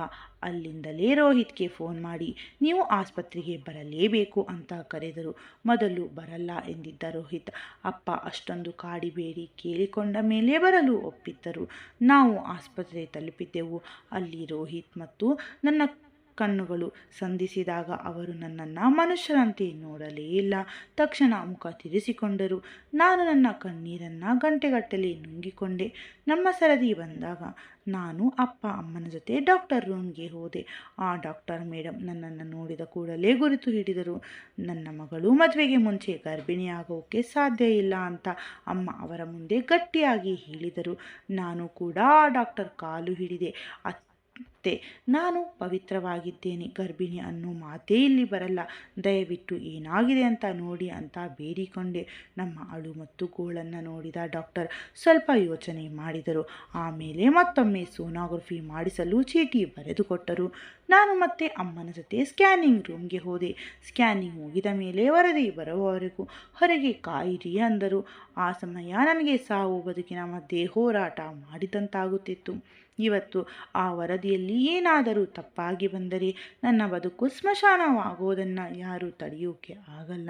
ಅಲ್ಲಿಂದಲೇ ರೋಹಿತ್ಗೆ ಫೋನ್ ಮಾಡಿ ನೀವು ಆಸ್ಪತ್ರೆಗೆ ಬರಲೇಬೇಕು ಅಂತ ಕರೆದರು. ಮೊದಲು ಬರಲ್ಲ ಎಂದಿದ್ದ ರೋಹಿತ್ ಅಪ್ಪ ಅಷ್ಟೊಂದು ಕಾಡಿಬೇಡಿ ಕೇಳಿಕೊಂಡ ಮೇಲೆ ಬರಲು ಒಪ್ಪಿದ್ದರು. ನಾವು ಆಸ್ಪತ್ರೆ ತಲುಪಿದ್ದೆವು. ಅಲ್ಲಿ ರೋಹಿತ್ ಮತ್ತು ನನ್ನ ಕಣ್ಣುಗಳು ಸಂಧಿಸಿದಾಗ ಅವರು ನನ್ನನ್ನು ಮನುಷ್ಯರಂತೆ ನೋಡಲೇ ಇಲ್ಲ. ತಕ್ಷಣ ಮುಖ ತಿರುಗಿಸಿಕೊಂಡರು. ನಾನು ನನ್ನ ಕಣ್ಣೀರನ್ನು ಗಂಟೆಗಟ್ಟಲೆ ನುಂಗಿಕೊಂಡೆ. ನಮ್ಮ ಸರದಿ ಬಂದಾಗ ನಾನು ಅಪ್ಪ ಅಮ್ಮನ ಜೊತೆ ಡಾಕ್ಟರ್ ರೂಮ್ಗೆ ಹೋದೆ. ಆ ಡಾಕ್ಟರ್ ಮೇಡಮ್ ನನ್ನನ್ನು ನೋಡಿದ ಕೂಡಲೇ ಗುರುತು ಹಿಡಿದರು. ನನ್ನ ಮಗಳು ಮದುವೆಗೆ ಮುಂಚೆ ಗರ್ಭಿಣಿಯಾಗೋಕ್ಕೆ ಸಾಧ್ಯ ಇಲ್ಲ ಅಂತ ಅಮ್ಮ ಅವರ ಮುಂದೆ ಗಟ್ಟಿಯಾಗಿ ಹೇಳಿದರು. ನಾನು ಕೂಡ ಆ ಡಾಕ್ಟರ್ ಕಾಲು ಹಿಡಿದೆ. ನಾನು ಪವಿತ್ರವಾಗಿದ್ದೇನೆ, ಗರ್ಭಿಣಿ ಅನ್ನೋ ಮಾತೇ ಇಲ್ಲಿ ಬರಲ್ಲ, ದಯವಿಟ್ಟು ಏನಾಗಿದೆ ಅಂತ ನೋಡಿ ಅಂತ ಬೇಡಿಕೊಂಡೆ. ನಮ್ಮ ಅಳು ಮತ್ತು ಗೋಳನ್ನು ನೋಡಿದ ಡಾಕ್ಟರ್ ಸ್ವಲ್ಪ ಯೋಚನೆ ಮಾಡಿದರು. ಆಮೇಲೆ ಮತ್ತೊಮ್ಮೆ ಸೋನೋಗ್ರಫಿ ಮಾಡಿಸಲು ಚೀಟಿ ಬರೆದುಕೊಟ್ಟರು. ನಾನು ಮತ್ತೆ ಅಮ್ಮನ ಜೊತೆ ಸ್ಕ್ಯಾನಿಂಗ್ ರೂಮ್ಗೆ ಹೋದೆ. ಸ್ಕ್ಯಾನಿಂಗ್ ಮುಗಿದ ಮೇಲೆ ವರದಿ ಬರುವವರೆಗೂ ಹೊರಗೆ ಕಾಯಿರಿ ಅಂದರು. ಆ ಸಮಯ ನನಗೆ ಸಾವು ಬದುಕಿನ ಮಧ್ಯೆ ಹೋರಾಟ ಮಾಡಿದಂತಾಗುತ್ತಿತ್ತು. ಇವತ್ತು ಆ ವರದಿಯಲ್ಲಿ ಏನಾದರೂ ತಪ್ಪಾಗಿ ಬಂದರೆ ನನ್ನ ಬದುಕು ಸ್ಮಶಾನವಾಗೋದನ್ನು ಯಾರೂ ತಡೆಯೋಕೆ ಆಗಲ್ಲ.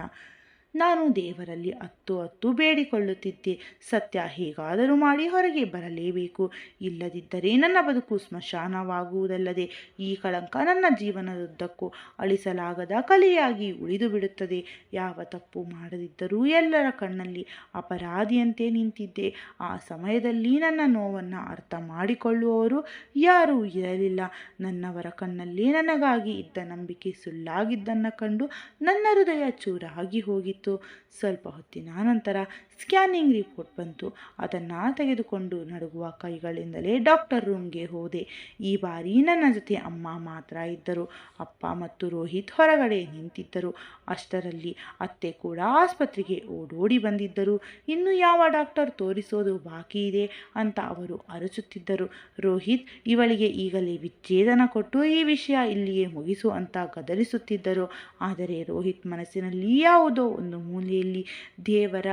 ನಾನು ದೇವರಲ್ಲಿ ಹತ್ತು ಬೇಡಿಕೊಳ್ಳುತ್ತಿದ್ದೆ. ಸತ್ಯ ಹೇಗಾದರೂ ಮಾಡಿ ಹೊರಗೆ ಬರಲೇಬೇಕು, ಇಲ್ಲದಿದ್ದರೆ ನನ್ನ ಬದುಕು ಸ್ಮಶಾನವಾಗುವುದಲ್ಲದೆ ಈ ಕಳಂಕ ನನ್ನ ಜೀವನದುದ್ದಕ್ಕೂ ಅಳಿಸಲಾಗದ ಕಲೆಯಾಗಿ ಉಳಿದು ಬಿಡುತ್ತದೆ. ಯಾವ ತಪ್ಪು ಮಾಡದಿದ್ದರೂ ಎಲ್ಲರ ಕಣ್ಣಲ್ಲಿ ಅಪರಾಧಿಯಂತೆ ನಿಂತಿದ್ದೆ. ಆ ಸಮಯದಲ್ಲಿ ನನ್ನ ನೋವನ್ನು ಅರ್ಥ ಮಾಡಿಕೊಳ್ಳುವವರು ಯಾರೂ ಇರಲಿಲ್ಲ. ನನ್ನವರ ಕಣ್ಣಲ್ಲಿ ನನಗಾಗಿ ಇದ್ದ ನಂಬಿಕೆ ಸುಳ್ಳಾಗಿದ್ದನ್ನು ಕಂಡು ನನ್ನ ಹೃದಯ ಚೂರಾಗಿ ಹೋಗಿತ್ತು. ಸ್ವಲ್ಪ ಹೊತ್ತಿನ ನಂತರ ಸ್ಕ್ಯಾನಿಂಗ್ ರಿಪೋರ್ಟ್ ಬಂತು. ಅದನ್ನು ತೆಗೆದುಕೊಂಡು ನಡುಗುವ ಕೈಗಳಿಂದಲೇ ಡಾಕ್ಟರ್ ರೂಮ್ಗೆ ಹೋದೆ. ಈ ಬಾರಿ ನನ್ನ ಜೊತೆ ಅಮ್ಮ ಮಾತ್ರ ಇದ್ದರು. ಅಪ್ಪ ಮತ್ತು ರೋಹಿತ್ ಹೊರಗಡೆ ನಿಂತಿದ್ದರು. ಅಷ್ಟರಲ್ಲಿ ಅತ್ತೆ ಕೂಡ ಆಸ್ಪತ್ರೆಗೆ ಓಡೋಡಿ ಬಂದಿದ್ದರು. ಇನ್ನು ಯಾವ ಡಾಕ್ಟರ್ ತೋರಿಸೋದು ಬಾಕಿ ಇದೆ ಅಂತ ಅವರು ಅರಚುತ್ತಿದ್ದರು. ರೋಹಿತ್ ಇವಳಿಗೆ ಈಗಲೇ ವಿಚ್ಛೇದನ ಕೊಟ್ಟು ಈ ವಿಷಯ ಇಲ್ಲಿಯೇ ಮುಗಿಸು ಅಂತ ಗದರಿಸುತ್ತಿದ್ದರು. ಆದರೆ ರೋಹಿತ್ ಮನಸ್ಸಿನಲ್ಲಿ ಯಾವುದೋ ಒಂದು ಮೂಲೆಯಲ್ಲಿ ದೇವರ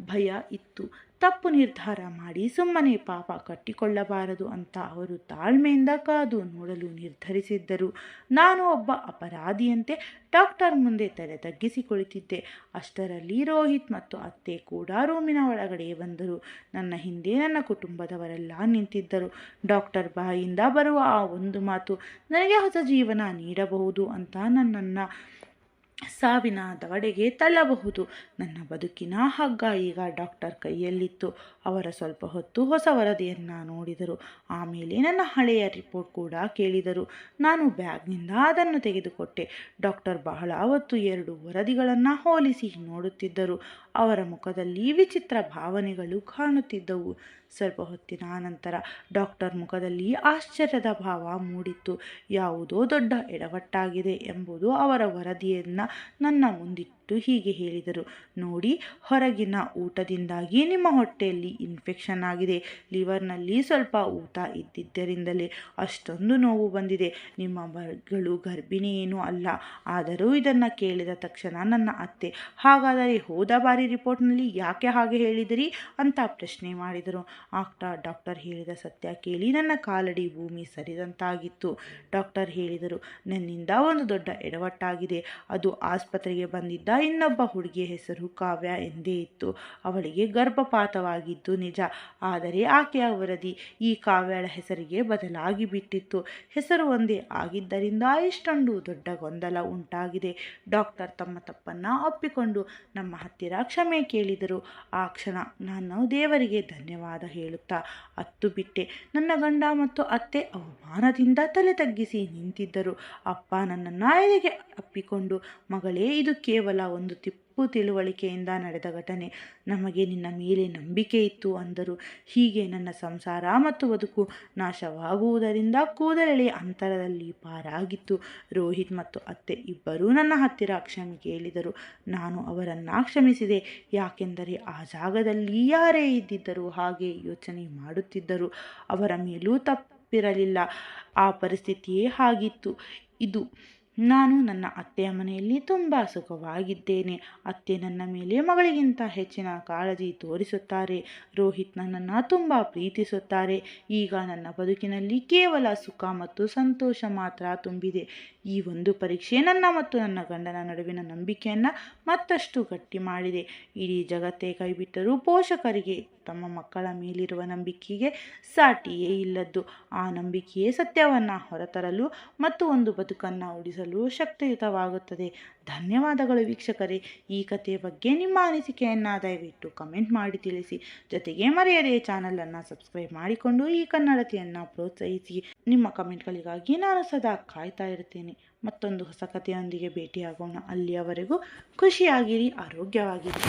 ಭಯ ಇತ್ತು. ತಪ್ಪು ನಿರ್ಧಾರ ಮಾಡಿ ಸುಮ್ಮನೆ ಪಾಪ ಕಟ್ಟಿಕೊಳ್ಳಬಾರದು ಅಂತ ಅವರು ತಾಳ್ಮೆಯಿಂದ ಕಾದು ನೋಡಲು ನಿರ್ಧರಿಸಿದ್ದರು. ನಾನು ಒಬ್ಬ ಅಪರಾಧಿಯಂತೆ ಡಾಕ್ಟರ್ ಮುಂದೆ ತಲೆ ತಗ್ಗಿಸಿ ಕುಳಿತಿದ್ದೆ. ಅಷ್ಟರಲ್ಲಿ ರೋಹಿತ್ ಮತ್ತು ಅತ್ತೆ ಕೂಡ ರೂಮಿನ ಒಳಗಡೆ ಬಂದರು. ನನ್ನ ಹಿಂದೆ ನನ್ನ ಕುಟುಂಬದವರೆಲ್ಲ ನಿಂತಿದ್ದರು. ಡಾಕ್ಟರ್ ಬಾಯಿಂದ ಬರುವ ಆ ಒಂದು ಮಾತು ನನಗೆ ಹೊಸ ಜೀವನ ನೀಡಬಹುದು ಅಂತ ನನ್ನನ್ನು ಸಾವಿನ ದವಡೆಗೆ ತಳ್ಳಬಹುದು. ನನ್ನ ಬದುಕಿನ ಹಗ್ಗ ಈಗ ಡಾಕ್ಟರ್ ಕೈಯಲ್ಲಿತ್ತು. ಅವರ ಸ್ವಲ್ಪ ಹೊತ್ತು ಹೊಸ ವರದಿಯನ್ನು ನೋಡಿದರು. ಆಮೇಲೆ ನನ್ನ ಹಳೆಯ ರಿಪೋರ್ಟ್ ಕೂಡ ಕೇಳಿದರು. ನಾನು ಬ್ಯಾಗ್ನಿಂದ ಅದನ್ನು ತೆಗೆದುಕೊಟ್ಟೆ. ಡಾಕ್ಟರ್ ಬಹಳ ಹೊತ್ತು 2 ವರದಿಗಳನ್ನು ಹೋಲಿಸಿ ನೋಡುತ್ತಿದ್ದರು. ಅವರ ಮುಖದಲ್ಲಿ ವಿಚಿತ್ರ ಭಾವನೆಗಳು ಕಾಣುತ್ತಿದ್ದವು. ಸ್ವಲ್ಪ ಹೊತ್ತಿನ ನಂತರ ಡಾಕ್ಟರ್ ಮುಖದಲ್ಲಿ ಆಶ್ಚರ್ಯದ ಭಾವ ಮೂಡಿತ್ತು. ಯಾವುದೋ ದೊಡ್ಡ ಎಡವಟ್ಟಾಗಿದೆ ಎಂಬುದು ಅವರ ವರದಿಯನ್ನು ನನ್ನ ಮುಂದಿಟ್ಟು ಹೀಗೆ ಹೇಳಿದರು. ನೋಡಿ, ಹೊರಗಿನ ಊಟದಿಂದಾಗಿ ನಿಮ್ಮ ಹೊಟ್ಟೆಯಲ್ಲಿ ಇನ್ಫೆಕ್ಷನ್ ಆಗಿದೆ. ಲಿವರ್ನಲ್ಲಿ ಸ್ವಲ್ಪ ಊತ ಇದ್ದಿದ್ದರಿಂದಲೇ ಅಷ್ಟೊಂದು ನೋವು ಬಂದಿದೆ. ನಿಮ್ಮ ಮಗಳು ಗರ್ಭಿಣಿ ಏನೂ ಅಲ್ಲ. ಆದರೂ ಇದನ್ನು ಕೇಳಿದ ತಕ್ಷಣ ನನ್ನ ಅತ್ತೆ, ಹಾಗಾದರೆ ಹೋದ ಬಾರಿ ರಿಪೋರ್ಟ್ನಲ್ಲಿ ಯಾಕೆ ಹಾಗೆ ಹೇಳಿದಿರಿ ಅಂತ ಪ್ರಶ್ನೆ ಮಾಡಿದರು. ಆಗ್ತಾ ಡಾಕ್ಟರ್ ಹೇಳಿದ ಸತ್ಯ ಕೇಳಿ ನನ್ನ ಕಾಲಡಿ ಭೂಮಿ ಸರಿದಂತಾಗಿತ್ತು. ಡಾಕ್ಟರ್ ಹೇಳಿದರು, ನನ್ನಿಂದ ಒಂದು ದೊಡ್ಡ ಎಡವಟ್ಟಾಗಿದೆ. ಅದು ಆಸ್ಪತ್ರೆಗೆ ಬಂದಿದ್ದ ಇನ್ನೊಬ್ಬ ಹುಡುಗಿಯ ಹೆಸರು ಕಾವ್ಯ ಎಂದೇ ಇತ್ತು. ಅವಳಿಗೆ ಗರ್ಭಪಾತವಾಗಿದ್ದು ನಿಜ. ಆದರೆ ಆಕೆಯ ವರದಿ ಈ ಕಾವ್ಯಳ ಹೆಸರಿಗೆ ಬದಲಾಗಿ ಬಿಟ್ಟಿತ್ತು. ಹೆಸರು ಒಂದೇ ಆಗಿದ್ದರಿಂದ ಇಷ್ಟೊಂದು ದೊಡ್ಡ ಗೊಂದಲ ಉಂಟಾಗಿದೆ. ಡಾಕ್ಟರ್ ತಮ್ಮ ತಪ್ಪನ್ನು ಒಪ್ಪಿಕೊಂಡು ನಮ್ಮ ಹತ್ತಿರ ಕ್ಷಮೆ ಕೇಳಿದರು. ಆ ಕ್ಷಣ ನಾನು ದೇವರಿಗೆ ಧನ್ಯವಾದ ಹೇಳುತ್ತಾ ಅತ್ತು ಬಿಟ್ಟೆ. ನನ್ನ ಗಂಡ ಮತ್ತು ಅತ್ತೆ ಅವಮಾನದಿಂದ ತಲೆ ತಗ್ಗಿಸಿ ನಿಂತಿದ್ದರು. ಅಪ್ಪ ನನ್ನನ್ನು ಎದೆಗೆ ಅಪ್ಪಿಕೊಂಡು, ಮಗಳೇ, ಇದು ಕೇವಲ ಒಂದು ತಿಳುವಳಿಕೆಯಿಂದ ನಡೆದ ಘಟನೆ. ನಮಗೆ ನಿನ್ನ ಮೇಲೆ ನಂಬಿಕೆ ಇತ್ತು ಅಂದರು. ಹೀಗೆ ನನ್ನ ಸಂಸಾರ ಮತ್ತು ಬದುಕು ನಾಶವಾಗುವುದರಿಂದ ಕೂದಲೆಳೆ ಅಂತರದಲ್ಲಿ ಪಾರಾಗಿತ್ತು. ರೋಹಿತ್ ಮತ್ತು ಅತ್ತೆ ಇಬ್ಬರೂ ನನ್ನ ಹತ್ತಿರ ಕ್ಷಮೆ ಕೇಳಿದರು. ನಾನು ಅವರನ್ನು ಕ್ಷಮಿಸಿದೆ. ಯಾಕೆಂದರೆ ಆ ಜಾಗದಲ್ಲಿ ಯಾರೇ ಇದ್ದಿದ್ದರೂ ಹಾಗೆ ಯೋಚನೆ ಮಾಡುತ್ತಿದ್ದರು. ಅವರ ಮೇಲೂ ತಪ್ಪಿರಲಿಲ್ಲ. ಆ ಪರಿಸ್ಥಿತಿಯೇ ಹಾಗಿತ್ತು. ಇದು ನಾನು ನನ್ನ ಅತ್ತೆಯ ಮನೆಯಲ್ಲಿ ತುಂಬ ಸುಖವಾಗಿದ್ದೇನೆ. ಅತ್ತೆ ನನ್ನ ಮೇಲೆ ಮಗಳಿಗಿಂತ ಹೆಚ್ಚಿನ ಕಾಳಜಿ ತೋರಿಸುತ್ತಾರೆ. ರೋಹಿತ್ ನನ್ನನ್ನು ತುಂಬ ಪ್ರೀತಿಸುತ್ತಾರೆ. ಈಗ ನನ್ನ ಬದುಕಿನಲ್ಲಿ ಕೇವಲ ಸುಖ ಮತ್ತು ಸಂತೋಷ ಮಾತ್ರ ತುಂಬಿದೆ. ಈ ಒಂದು ಪರೀಕ್ಷೆ ನನ್ನ ಮತ್ತು ನನ್ನ ಗಂಡನ ನಡುವಿನ ನಂಬಿಕೆಯನ್ನು ಮತ್ತಷ್ಟು ಗಟ್ಟಿ ಮಾಡಿದೆ. ಇಡೀ ಜಗತ್ತೇ ಕೈಬಿಟ್ಟರೂ ಪೋಷಕರಿಗೆ ತಮ್ಮ ಮಕ್ಕಳ ಮೇಲಿರುವ ನಂಬಿಕೆಗೆ ಸಾಟಿಯೇ ಇಲ್ಲದ್ದು. ಆ ನಂಬಿಕೆಯೇ ಸತ್ಯವನ್ನು ಹೊರತರಲು ಮತ್ತು ಒಂದು ಬದುಕನ್ನು ಉಳಿಸಲು ಶಕ್ತಿಯುತವಾಗುತ್ತದೆ. ಧನ್ಯವಾದಗಳು ವೀಕ್ಷಕರೇ. ಈ ಕಥೆಯ ಬಗ್ಗೆ ನಿಮ್ಮ ಅನಿಸಿಕೆಯನ್ನು ದಯವಿಟ್ಟು ಕಮೆಂಟ್ ಮಾಡಿ ತಿಳಿಸಿ. ಜೊತೆಗೆ ಮರೆಯದೇ ಚಾನಲನ್ನು ಸಬ್ಸ್ಕ್ರೈಬ್ ಮಾಡಿಕೊಂಡು ಈ ಕನ್ನಡತೆಯನ್ನು ಪ್ರೋತ್ಸಾಹಿಸಿ. ನಿಮ್ಮ ಕಮೆಂಟ್ಗಳಿಗಾಗಿ ನಾನು ಸದಾ ಕಾಯ್ತಾ ಇರುತ್ತೇನೆ. ಮತ್ತೊಂದು ಹೊಸ ಕಥೆಯೊಂದಿಗೆ ಭೇಟಿಯಾಗೋಣ. ಅಲ್ಲಿಯವರೆಗೂ ಖುಷಿಯಾಗಿರಿ, ಆರೋಗ್ಯವಾಗಿರಿ.